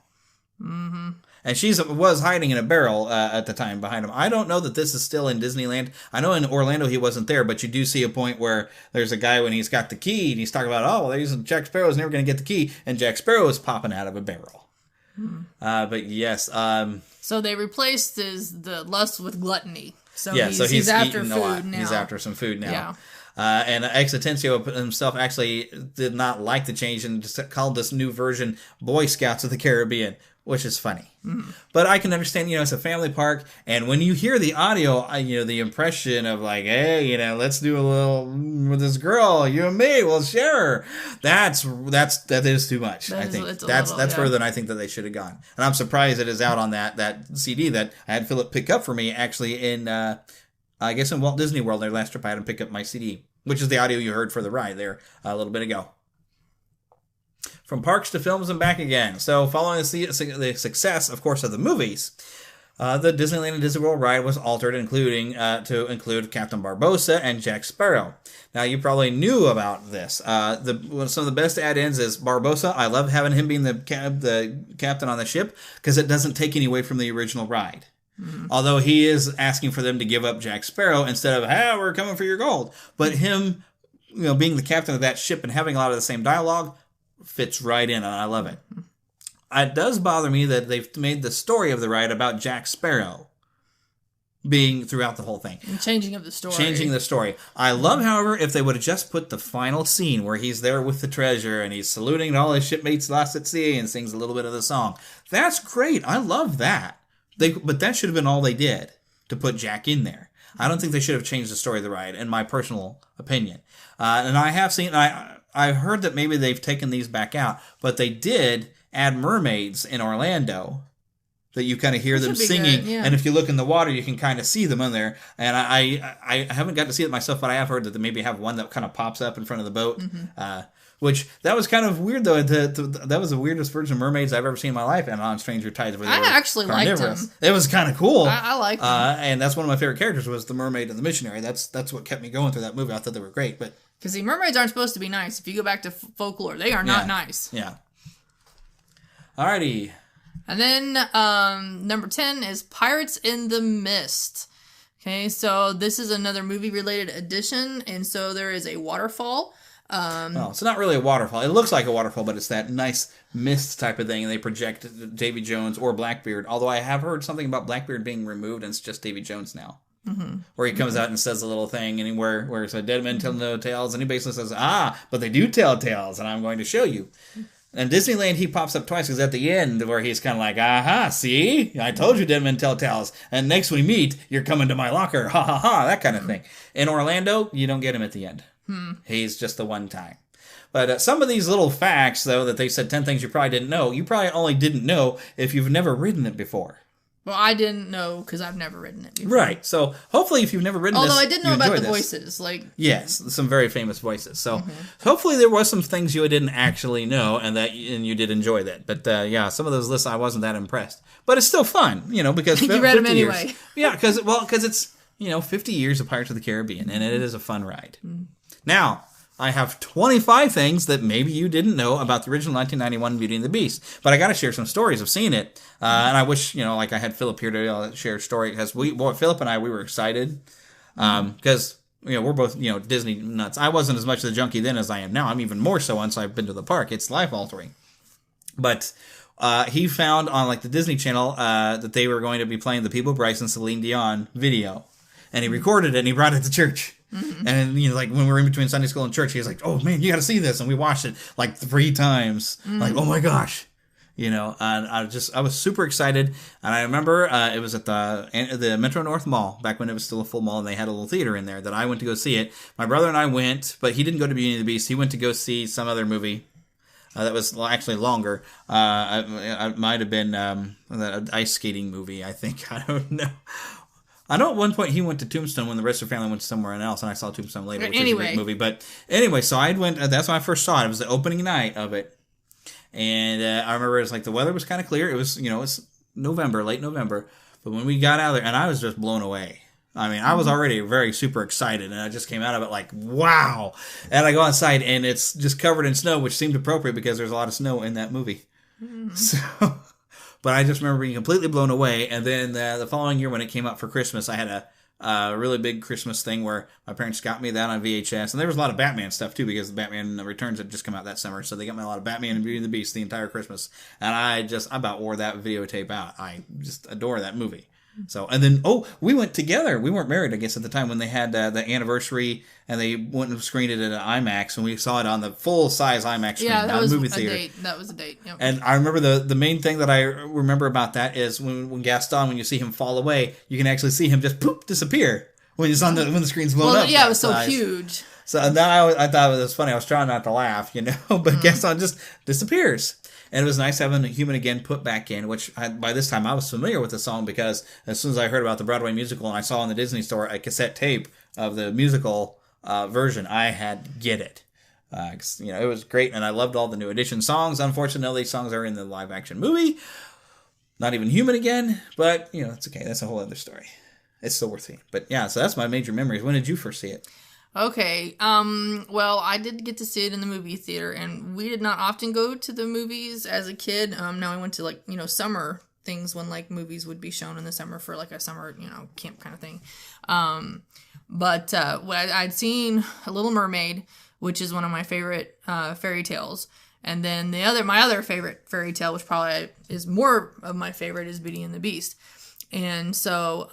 And she was hiding in a barrel at the time behind him. I don't know that this is still in Disneyland. I know in Orlando he wasn't there, but you do see a point where there's a guy when he's got the key, and he's talking about, there's Jack Sparrow's never going to get the key, and Jack Sparrow is popping out of a barrel. But yes.
So they replaced the lust with gluttony. So
he's
after
eating
food
a lot.
now.
He's after some food now.
Yeah.
And X Atencio himself actually did not like the change and just called this new version Boy Scouts of the Caribbean, which is funny. But I can understand, it's a family park, and when you hear the audio, the impression of like, hey, let's do a little with this girl, you and me, we'll share her. That is too much. I think that's further than I think that they should have gone. And I'm surprised it is out on that CD that I had Philip pick up for me actually in I guess in Walt Disney World. Their last trip, I had him pick up my CD, which is the audio you heard for the ride there a little bit ago. From parks to films and back again. So following the success, of course, of the movies, the Disneyland and Disney World ride was altered, to include Captain Barbossa and Jack Sparrow. Now, you probably knew about this. Some of the best add-ins is Barbossa. I love having him being the captain on the ship because it doesn't take any away from the original ride. Although he is asking for them to give up Jack Sparrow instead of, hey, we're coming for your gold. But him, being the captain of that ship and having a lot of the same dialogue fits right in, and I love it. It does bother me that they've made the story of the ride about Jack Sparrow being throughout the whole thing.
And changing the story.
I love, however, if they would have just put the final scene where he's there with the treasure and he's saluting all his shipmates lost at sea and sings a little bit of the song. That's great. I love that. But that should have been all they did to put Jack in there. I don't think they should have changed the story of the ride, in my personal opinion. And I have seen... I heard that maybe they've taken these back out, but they did add mermaids in Orlando that you kind of hear them singing.
Good, yeah.
And if you look in the water, you can kind of see them in there. And I haven't got to see it myself, but I have heard that they maybe have one that kind of pops up in front of the boat. Which, that was kind of weird, though. That was the weirdest version of mermaids I've ever seen in my life, and on Stranger Tides.
I actually liked them.
It was kind of cool.
I liked them.
And that's one of my favorite characters, was the mermaid and the missionary. That's what kept me going through that movie. I thought they were great, but...
Because the mermaids aren't supposed to be nice. If you go back to folklore, they are not nice.
Yeah. Alrighty.
And then number 10 is Pirates in the Mist. Okay, so this is another movie-related addition, and so there is a waterfall
Well, it's not really a waterfall. It looks like a waterfall, but it's that nice mist type of thing, and they project Davy Jones or Blackbeard. Although I have heard something about Blackbeard being removed, and it's just Davy Jones now.
Mm-hmm.
Where he comes out and says a little thing, and where it's a dead men tell no tales, and he basically says, but they do tell tales, and I'm going to show you. And Disneyland, he pops up twice, because at the end, where he's kind of like, aha, see? I told you dead men tell tales, and next we meet, you're coming to my locker, ha ha ha, that kind of thing. In Orlando, you don't get him at the end. He's just the one time. But some of these little facts, though, that they said 10 things you probably didn't know, you probably only didn't know if you've never ridden it before.
Well, I didn't know because I've never ridden it before.
Right. So hopefully if you've never ridden
Although
this,
I did know about the voices.
Yes, some very famous voices. So hopefully there was some things you didn't actually know and you did enjoy that. But yeah, some of those lists I wasn't that impressed. But it's still fun, because
you read them anyway.
Years, yeah, because it's 50 years of Pirates of the Caribbean, and it is a fun ride. Now, I have 25 things that maybe you didn't know about the original 1991 Beauty and the Beast. But I got to share some stories of seeing it. And I wish, I had Philip here to share a story. Because Philip and I, we were excited. Because, we're both, Disney nuts. I wasn't as much of the junkie then as I am now. I'm even more so once I've been to the park. It's life-altering. But he found on, the Disney Channel that they were going to be playing the People Bryce and Celine Dion video. And he recorded it and he brought it to church. Mm-hmm. And when we were in between Sunday school and church, he was like, "Oh man, you got to see this!" And we watched it 3 times. Oh my gosh, and I was super excited. And I remember it was at the Metro North Mall back when it was still a full mall, and they had a little theater in there that I went to go see it. My brother and I went, but he didn't go to Beauty and the Beast. He went to go see some other movie that was actually longer. It might have been an ice skating movie. I think I don't know. I know at one point he went to Tombstone when the rest of the family went somewhere else, and I saw Tombstone later, which is a great movie. But anyway, so I went. That's when I first saw it. It was the opening night of it, and I remember it was the weather was kind of clear. It was it's November, late November, but when we got out there, and I was just blown away. I mean, I was already very super excited, and I just came out of it wow. And I go outside, and it's just covered in snow, which seemed appropriate because there's a lot of snow in that movie. Mm-hmm. So. But I just remember being completely blown away. And then the following year when it came out for Christmas, I had a really big Christmas thing where my parents got me that on VHS. And there was a lot of Batman stuff, too, because the Batman Returns had just come out that summer. So they got me a lot of Batman and Beauty and the Beast the entire Christmas. And I about wore that videotape out. I just adore that movie. So, and then, we went together. We weren't married, I guess, at the time when they had the anniversary, and they went and screened it at an IMAX, and we saw it on the full-size IMAX screen,
that was
movie theater.
Date. That was a date. Yep.
And I remember the main thing that I remember about that is when Gaston, when you see him fall away, you can actually see him just poof disappear when it's on when the screen's blown up.
Yeah, it was so huge.
So and then I thought it was funny. I was trying not to laugh, but Gaston just disappears. And it was nice having a Human Again put back in, which by this time I was familiar with the song because as soon as I heard about the Broadway musical and I saw in the Disney store a cassette tape of the musical version, I had to get it. It was great, and I loved all the new edition songs. Unfortunately, songs are in the live-action movie. Not even Human Again, but, it's okay. That's a whole other story. It's still worth seeing. But, yeah, so that's my major memories. When did you first see it?
Okay, well, I did get to see it in the movie theater, and we did not often go to the movies as a kid. Now I went to, summer things when, movies would be shown in the summer for, a summer, camp kind of thing. But I'd seen A Little Mermaid, which is one of my favorite fairy tales. And then my other favorite fairy tale, which probably is more of my favorite, is Beauty and the Beast. And so,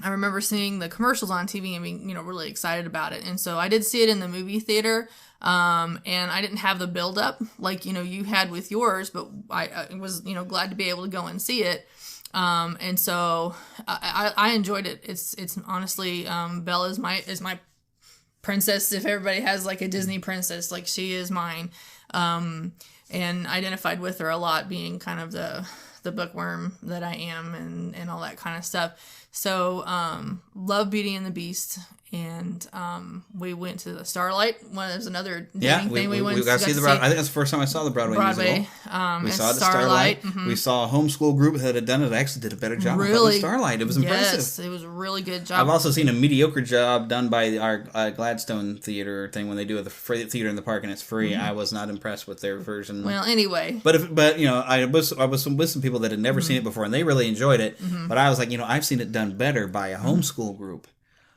I remember seeing the commercials on TV and being, really excited about it. And so I did see it in the movie theater, and I didn't have the build-up like, you had with yours, but I was, glad to be able to go and see it. And so I enjoyed it. It's honestly, Belle is my princess. If everybody has, a Disney princess, she is mine. And identified with her a lot, being kind of the bookworm that I am and all that kind of stuff. So, love Beauty and the Beast, and we went to the Starlight. There's another thing we went to.
We got to see the Broadway. I think that's the first time I saw the Broadway musical. We saw it at Starlight. Mm-hmm. We saw a homeschool group that had done it. Actually did a better job of Starlight. It was impressive.
Yes, it was a really good job.
I've also seen a mediocre job done by our Gladstone Theater thing when they do the free theater in the park and it's free. Mm-hmm. I was not impressed with their version.
Well, anyway.
But I was with some people that had never seen it before and they really enjoyed it. Mm-hmm. But I was like, I've seen it done better by a homeschool group.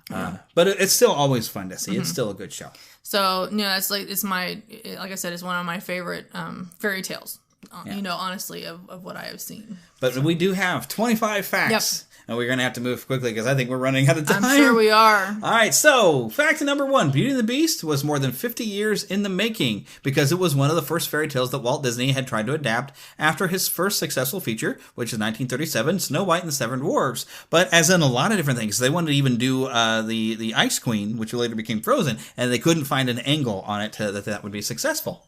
But it's still always fun to see. It's still a good show.
So, it's my, like I said, it's one of my favorite fairy tales, honestly, of what I have seen.
But we do have 25 facts. And we're going to have to move quickly because I think we're running out of time.
I'm sure we are.
All right, so fact number 1. Beauty and the Beast was more than 50 years in the making because it was one of the first fairy tales that Walt Disney had tried to adapt after his first successful feature, which is 1937, Snow White and the Seven Dwarfs. But as in a lot of different things, they wanted to even do the Ice Queen, which later became Frozen, and they couldn't find an angle on it that would be successful.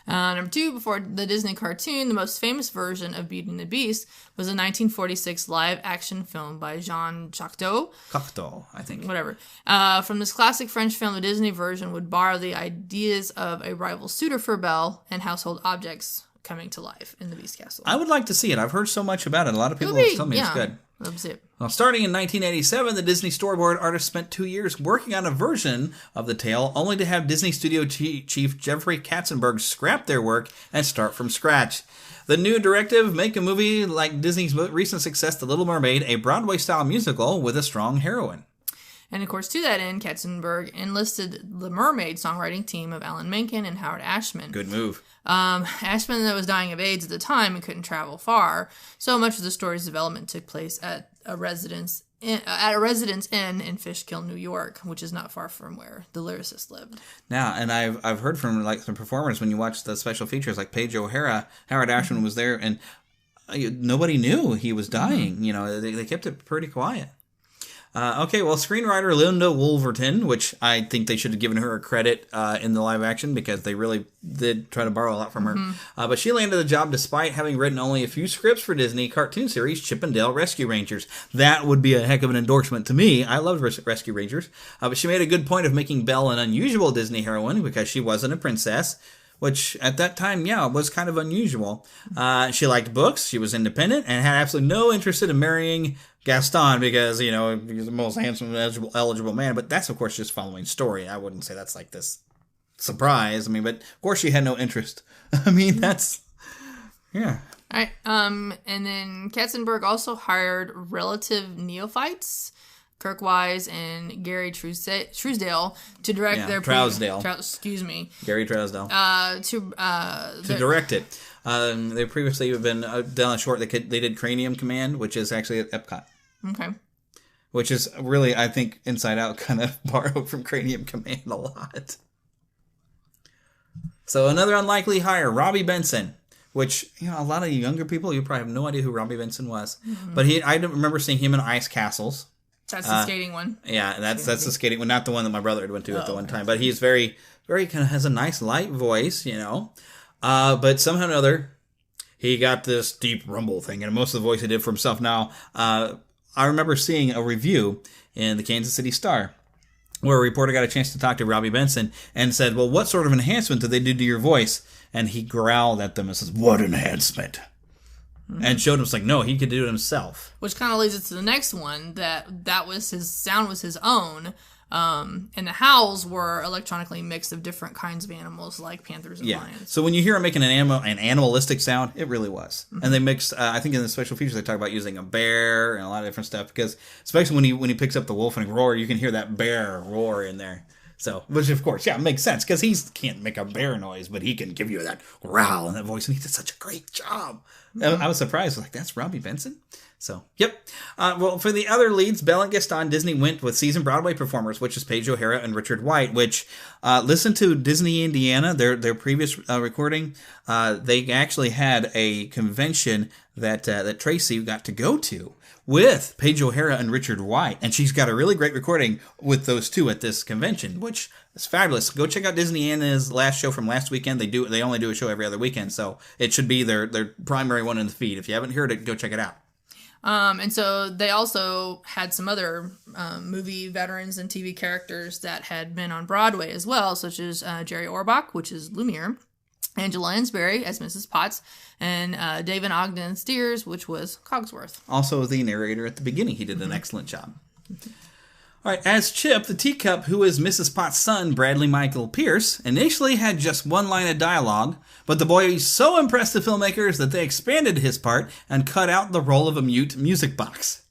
Number 2, before the Disney cartoon, the most famous version of Beauty and the Beast was a 1946 live-action film by Jean Cocteau.
Cocteau, I think.
Whatever. From this classic French film, the Disney version would borrow the ideas of a rival suitor for Belle and household objects coming to life in the Beast Castle.
I would like to see it. I've heard so much about it. A lot of people have told me it's good.
Love to see it.
Well, starting in 1987, the Disney storyboard artist spent 2 years working on a version of the tale, only to have Disney studio chief Jeffrey Katzenberg scrap their work and start from scratch. The new directive, make a movie like Disney's recent success, The Little Mermaid, a Broadway-style musical with a strong heroine.
And of course, to that end, Katzenberg enlisted the Mermaid songwriting team of Alan Menken and Howard Ashman.
Good move.
Ashman was dying of AIDS at the time and couldn't travel far, so much of the story's development took place at a residence inn in Fishkill, New York, which is not far from where the lyricist lived.
Now, and I've heard from some performers when you watch the special features, like Paige O'Hara, Howard Ashman was there, and nobody knew he was dying. They kept it pretty quiet. Screenwriter Linda Wolverton, which I think they should have given her a credit in the live action because they really did try to borrow a lot from her. But she landed the job despite having written only a few scripts for Disney cartoon series Chip and Dale Rescue Rangers. That would be a heck of an endorsement to me. I loved Rescue Rangers. But she made a good point of making Belle an unusual Disney heroine because she wasn't a princess, which at that time, was kind of unusual. She liked books, she was independent, and had absolutely no interest in marrying Gaston because, he's the most handsome and eligible man. But that's, of course, just following story. I wouldn't say that's like this surprise. But of course she had no interest. That's, yeah.
All right. And then Katzenberg also hired relative neophytes, Kirk Wise and Gary Trousdale, to direct their...
Trousdale. Gary Trousdale. To direct it. They previously have been done a short. They did Cranium Command, which is actually at Epcot.
Okay.
Which is really, I think, Inside Out kind of borrowed from Cranium Command a lot. So another unlikely hire, Robbie Benson. Which, a lot of younger people, you probably have no idea who Robbie Benson was. Mm-hmm. But I remember seeing him in Ice Castles.
That's the skating one.
Yeah, that's the skating one, not the one that my brother had went to at the one time. But he's very, very kind of has a nice light voice, But somehow or another, he got this deep rumble thing, and most of the voice he did for himself. Now, I remember seeing a review in the Kansas City Star where a reporter got a chance to talk to Robbie Benson and said, well, what sort of enhancement did they do to your voice? And he growled at them and says, what enhancement? And showed him, it's like, no, he could do it himself.
Which kind of leads us to the next one, that was his sound was his own, and the howls were electronically mixed of different kinds of animals, like panthers and lions.
So when you hear him making an animalistic sound, it really was. Mm-hmm. And they mixed, I think in the special features, they talk about using a bear and a lot of different stuff, because especially when he picks up the wolf and roar, you can hear that bear roar in there. So, which of course, makes sense, because he can't make a bear noise, but he can give you that growl in that voice, and he did such a great job. Mm-hmm. I was surprised, like, that's Robbie Benson? So, yep. For the other leads, Belle and Gaston, Disney went with seasoned Broadway performers, which is Paige O'Hara and Richard White, which, listen to Disney Indiana, their previous recording, they actually had a convention that Tracy got to go to with Paige O'Hara and Richard White, and she's got a really great recording with those two at this convention, which is fabulous. Go check out Disney Indiana's last show from last weekend. They only do a show every other weekend, so it should be their primary one in the feed. If you haven't heard it, go check it out.
And so they also had some other movie veterans and TV characters that had been on Broadway as well, such as Jerry Orbach, which is Lumiere, Angela Lansbury as Mrs. Potts, and David Ogden Steers, which was Cogsworth.
Also the narrator at the beginning. He did an excellent job. All right, as Chip, the teacup, who is Mrs. Potts' son, Bradley Michael Pierce, initially had just one line of dialogue, but the boys so impressed the filmmakers that they expanded his part and cut out the role of a mute music box.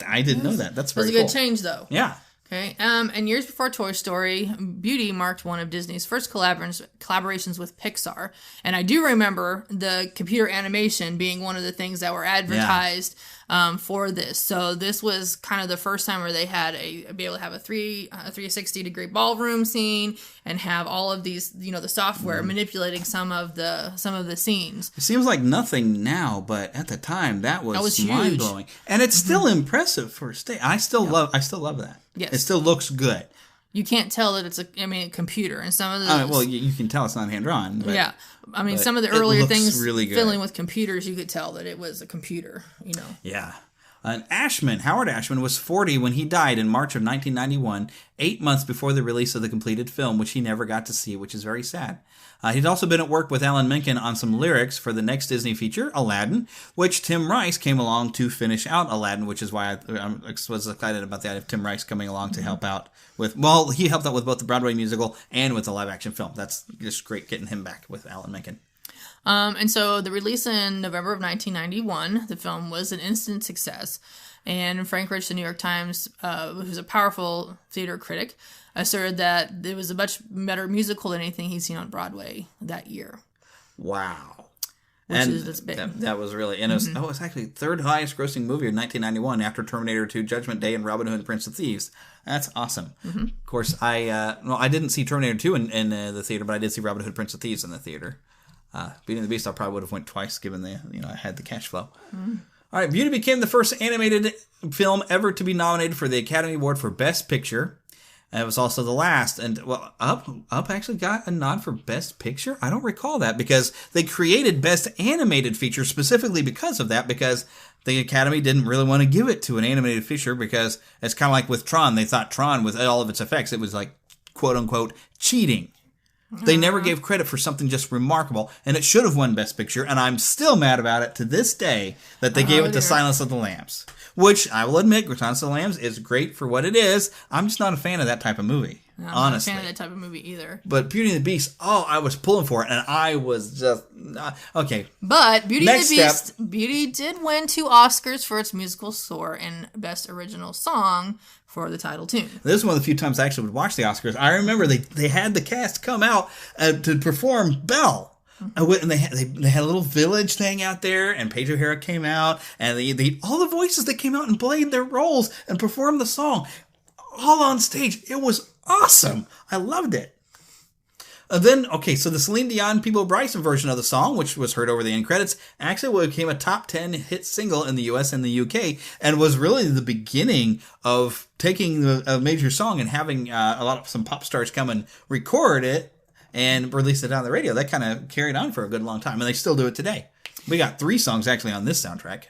I didn't know that. That's very
cool. It was a good change, though.
Yeah.
Okay. And years before Toy Story, Beauty marked one of Disney's first collaborations with Pixar. And I do remember the computer animation being one of the things that were advertised for this. So this was kind of the first time where they had be able to have a 360-degree ballroom scene and have all of these, the software manipulating some of the scenes.
It seems like nothing now, but at the time that was mind blowing, and it's still impressive for a stage. I still love that.
Yes,
it still looks good.
You can't tell that it's a computer, and some of the
well, you can tell it's not hand drawn.
Yeah, some of the earlier things really filling with computers, you could tell that it was a computer.
Yeah. Howard Ashman was 40 when he died in March of 1991, 8 months before the release of the completed film, which he never got to see, which is very sad. He'd also been at work with Alan Menken on some lyrics for the next Disney feature, Aladdin, which Tim Rice came along to finish out Aladdin, which is why I was excited about that, of Tim Rice coming along to help out with, he helped out with both the Broadway musical and with the live-action film. That's just great getting him back with Alan Menken.
And so the release in November of 1991, the film was an instant success. And Frank Rich, the New York Times, who's a powerful theater critic, asserted that it was a much better musical than anything he'd seen on Broadway that year.
Wow.
That's big.
That was really, and it was actually the third highest grossing movie of 1991 after Terminator 2, Judgment Day, and Robin Hood and Prince of Thieves. That's awesome.
Mm-hmm.
Of course, I didn't see Terminator 2 in the theater, but I did see Robin Hood, Prince of Thieves in the theater. Beauty and the Beast, I probably would have went twice, given I had the cash flow.
Mm-hmm.
All right, Beauty became the first animated film ever to be nominated for the Academy Award for Best Picture. And it was also the last. And, Up actually got a nod for Best Picture? I don't recall that, because they created Best Animated Feature specifically because of that, because the Academy didn't really want to give it to an animated feature, because it's kind of like with Tron. They thought Tron, with all of its effects, it was like, quote-unquote, cheating. They never gave credit for something just remarkable, and it should have won Best Picture, and I'm still mad about it to this day that they gave it to Silence of the Lambs, which I will admit, Silence of the Lambs is great for what it is. I'm just not a fan of that type of movie,
I'm
honestly.
not a fan of that type of movie either.
But Beauty and the Beast, I was pulling for it, and I was just... okay.
But Beauty and the Beast, Beauty did win 2 Oscars for its musical score and Best Original Song for the title tune.
This is one of the few times I actually would watch the Oscars. I remember they had the cast come out to perform Belle. And they had a little village thing out there, and Paige O'Hara came out, and all the voices that came out and played their roles and performed the song, all on stage. It was awesome. I loved it. Then, so the Celine Dion, Peabo Bryson version of the song, which was heard over the end credits, actually became a top 10 hit single in the US and the UK, and was really the beginning of taking a major song and having some pop stars come and record it and release it on the radio. That kind of carried on for a good long time, and they still do it today. We got 3 songs actually on this soundtrack.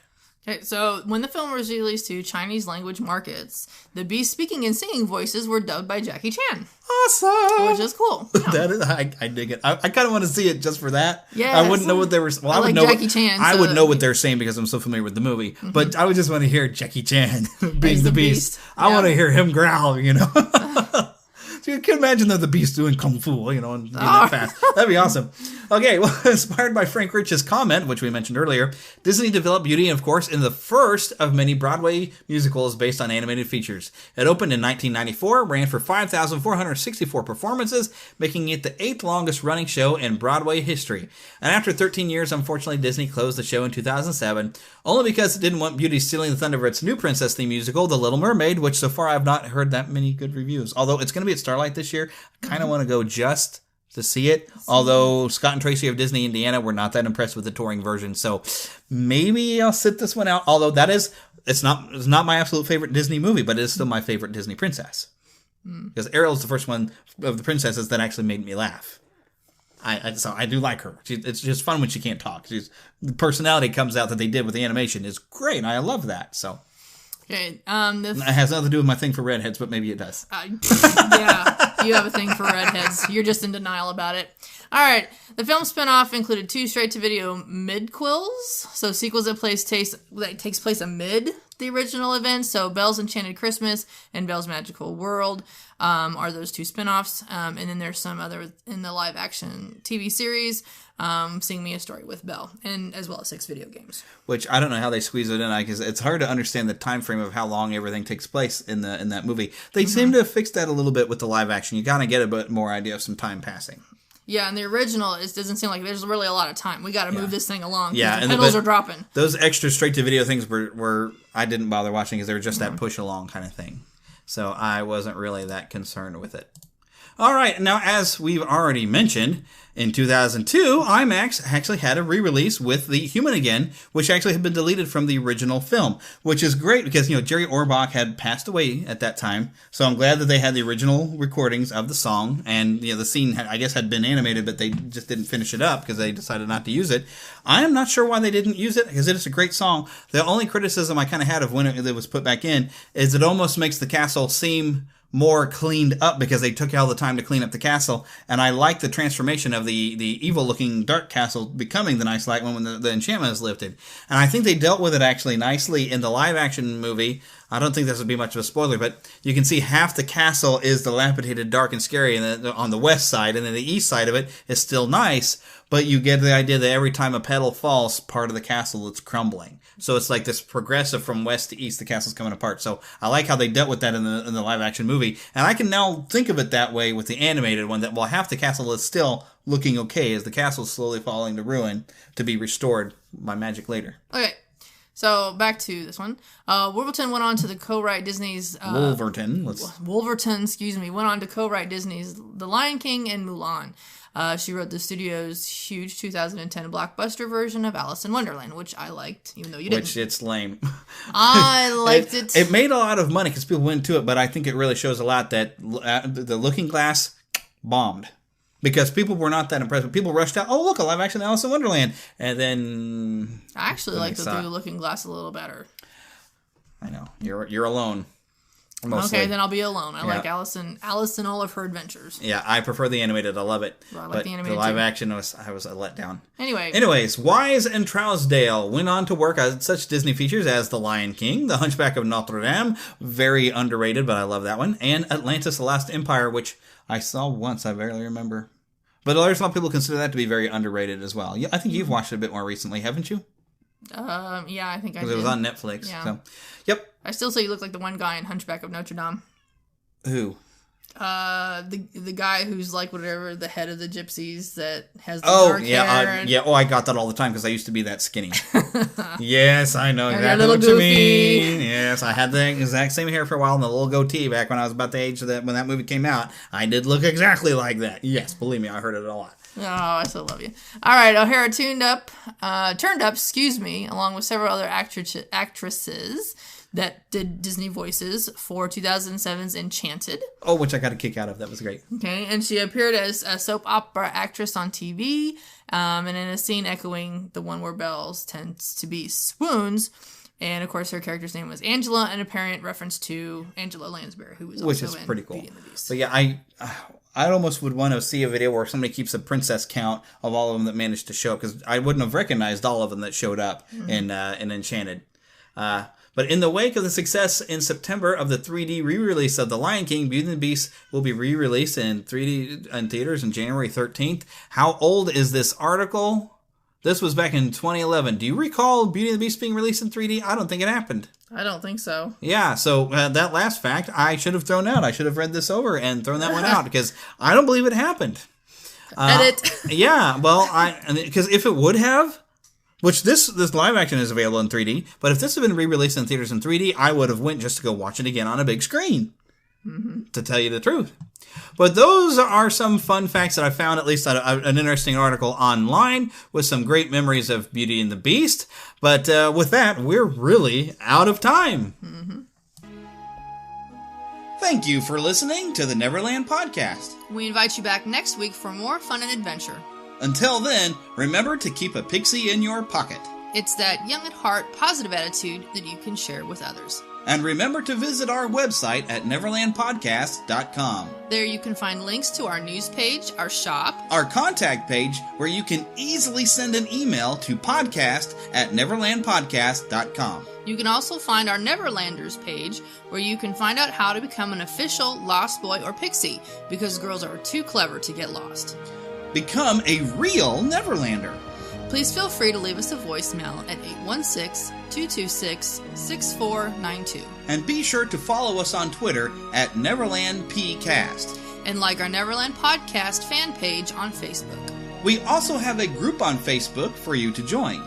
Okay, so when the film was released to Chinese language markets, the Beast speaking and singing voices were dubbed by Jackie Chan.
Awesome!
Which is cool. Yeah.
That is, I dig it. I kind of want to see it just for that.
Yeah.
I wouldn't know what they were... Well, I would
like
know
Jackie Chan.
I would know what they're saying because I'm so familiar with the movie. Mm-hmm. But I would just want to hear Jackie Chan being the Beast. I want to hear him growl, So you can imagine the Beast doing kung fu, and doing that fast. That'd be awesome. Okay, well, inspired by Frank Rich's comment, which we mentioned earlier, Disney developed Beauty, of course, in the first of many Broadway musicals based on animated features. It opened in 1994, ran for 5,464 performances, making it the 8th longest running show in Broadway history. And after 13 years, unfortunately, Disney closed the show in 2007, only because it didn't want Beauty stealing the thunder of its new princess theme musical, The Little Mermaid, which so far I've not heard that many good reviews. Although it's going to be at Starlight this year, I kind of want to go just to see it. Although Scott and Tracy of Disney Indiana were not that impressed with the touring version, so maybe I'll sit this one out. Although it's not my absolute favorite Disney movie, but it is still my favorite Disney princess. Because Ariel's the first one of the princesses that actually made me laugh. So I do like her. It's just fun when she can't talk. The personality comes out that they did with the animation is great. And I love that. So.
Okay,
it has nothing to do with my thing for redheads, but maybe it does.
Yeah, you have a thing for redheads. You're just in denial about it. All right, the film spinoff included 2 straight-to-video midquels, so sequels that takes place amid the original events. So Belle's Enchanted Christmas and Belle's Magical World are those two spin-offs. And then there's some other in the live action TV series, Sing Me a Story with Belle, and as well as 6 video games.
Which I don't know how they squeeze it in, because it's hard to understand the time frame of how long everything takes place in that movie. They seem to have fixed that a little bit with the live action. You kind of get a bit more idea of some time passing.
Yeah, and the original, it doesn't seem like there's really a lot of time. We got to move this thing along.
Yeah,
the pedals are dropping.
Those extra straight-to-video things were I didn't bother watching because they were just that push-along kind of thing. So I wasn't really that concerned with it. All right, now as we've already mentioned, in 2002, IMAX actually had a re-release with The Human Again, which actually had been deleted from the original film, which is great because, Jerry Orbach had passed away at that time, so I'm glad that they had the original recordings of the song, and, the scene, I guess, had been animated, but they just didn't finish it up because they decided not to use it. I am not sure why they didn't use it, because it is a great song. The only criticism I kind of had of when it was put back in is it almost makes the castle seem more cleaned up because they took all the time to clean up the castle, and I like the transformation of the evil-looking dark castle becoming the nice light one when the enchantment is lifted. And I think they dealt with it actually nicely in the live-action movie. I don't think this would be much of a spoiler, but you can see half the castle is dilapidated, dark, and scary on the west side, and then the east side of it is still nice, but you get the idea that every time a petal falls, part of the castle is crumbling. So it's like this progressive from west to east, the castle's coming apart. So I like how they dealt with that in the live-action movie, and I can now think of it that way with the animated one, that while half the castle is still looking okay, as the castle is slowly falling to ruin to be restored by magic later.
Okay. So, back to this one. Wolverton went on to co-write Disney's...
Wolverton,
went on to co-write Disney's The Lion King and Mulan. She wrote the studio's huge 2010 blockbuster version of Alice in Wonderland, which I liked, even though you didn't.
Which, it's lame.
I liked it.
It made a lot of money because people went to it, but I think it really shows a lot that the Looking Glass bombed. Because people were not that impressed. People rushed out, oh, look, a live-action Alice in Wonderland. And then...
I actually like the Through the Looking Glass a little better.
I know. You're alone. Mostly.
Okay, then I'll be alone. I like Alice and all of her adventures.
Yeah, I prefer the animated. I love it.
Well, I like the animated,
the live
too.
action, I was a letdown.
Anyways,
Wise and Trousdale went on to work on such Disney features as The Lion King, The Hunchback of Notre Dame, very underrated, but I love that one, and Atlantis: The Last Empire, which I saw once, I barely remember. But there's a lot of people consider that to be very underrated as well. I think you've watched it a bit more recently, haven't you?
Yeah, I think I did.
Because it was on Netflix.
Yeah.
So, yep.
I still say you look like the one guy in Hunchback of Notre Dame.
Who?
The guy who's like whatever, the head of the gypsies that has the dark hair.
Yeah. I got that all the time because I used to be that skinny. Yes, I know exactly
what
you mean. Yes, I had the exact same hair for a while and the little goatee back when I was about the age that when that movie came out. I did look exactly like that. Yes, believe me, I heard it a lot.
Oh, I still love you. All right, O'Hara turned up, along with several other actresses that did Disney voices for 2007's Enchanted.
Oh, which I got a kick out of. That was great.
Okay, and she appeared as a soap opera actress on TV, and in a scene echoing the one where Belle's tends to be swoons. And, of course, her character's name was Angela, an apparent reference to Angela Lansbury, who was also in
pretty cool.
Beauty and the Beast.
But yeah, I almost would want to see a video where somebody keeps a princess count of all of them that managed to show up, because I wouldn't have recognized all of them that showed up in Enchanted. But in the wake of the success in September of the 3D re-release of The Lion King, Beauty and the Beast will be re-released in 3D in theaters on January 13th. How old is this article? This was back in 2011. Do you recall Beauty and the Beast being released in 3D? I don't think it happened.
I don't think so.
Yeah, so that last fact I should have thrown out. I should have read this over and thrown that one out because I don't believe it happened.
Edit.
Yeah, well, because if it would have, which this live action is available in 3D, but if this had been re-released in theaters in 3D, I would have went just to go watch it again on a big screen. To tell you the truth. But those are some fun facts that I found, at least an interesting article online with some great memories of Beauty and the Beast. But with that, we're really out of time. Thank you for listening to the Neverland Podcast.
We invite you back next week for more fun and adventure.
Until then, remember to keep a pixie in your pocket.
It's that young at heart, positive attitude that you can share with others.
And remember to visit our website at neverlandpodcast.com.
There you can find links to our news page, our shop,
our contact page, where you can easily send an email to podcast@neverlandpodcast.com.
You can also find our Neverlanders page, where you can find out how to become an official Lost Boy or Pixie, because girls are too clever to get lost.
Become a real Neverlander.
Please feel free to leave us a voicemail at 816-226-6492.
And be sure to follow us on Twitter at NeverlandPcast.
And like our Neverland Podcast fan page on Facebook.
We also have a group on Facebook for you to join.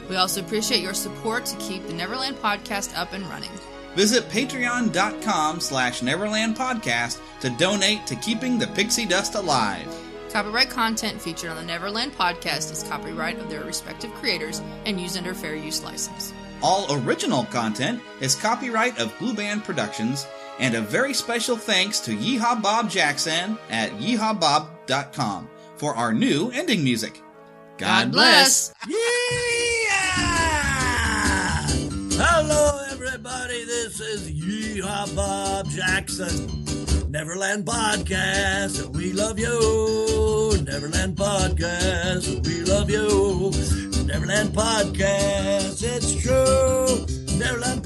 We also appreciate your support to keep the Neverland Podcast up and running.
Visit patreon.com/Neverland Podcast to donate to keeping the pixie dust alive.
Copyright content featured on the Neverland Podcast is copyright of their respective creators and used under fair use license.
All original content is copyright of Blue Band Productions, and a very special thanks to Yeehaw Bob Jackson at yeehawbob.com for our new ending music. God bless!
Hello, everybody. This is Yeehaw Bob Jackson. Neverland Podcast, we love you. Neverland Podcast, we love you. Neverland Podcast, it's true. Neverland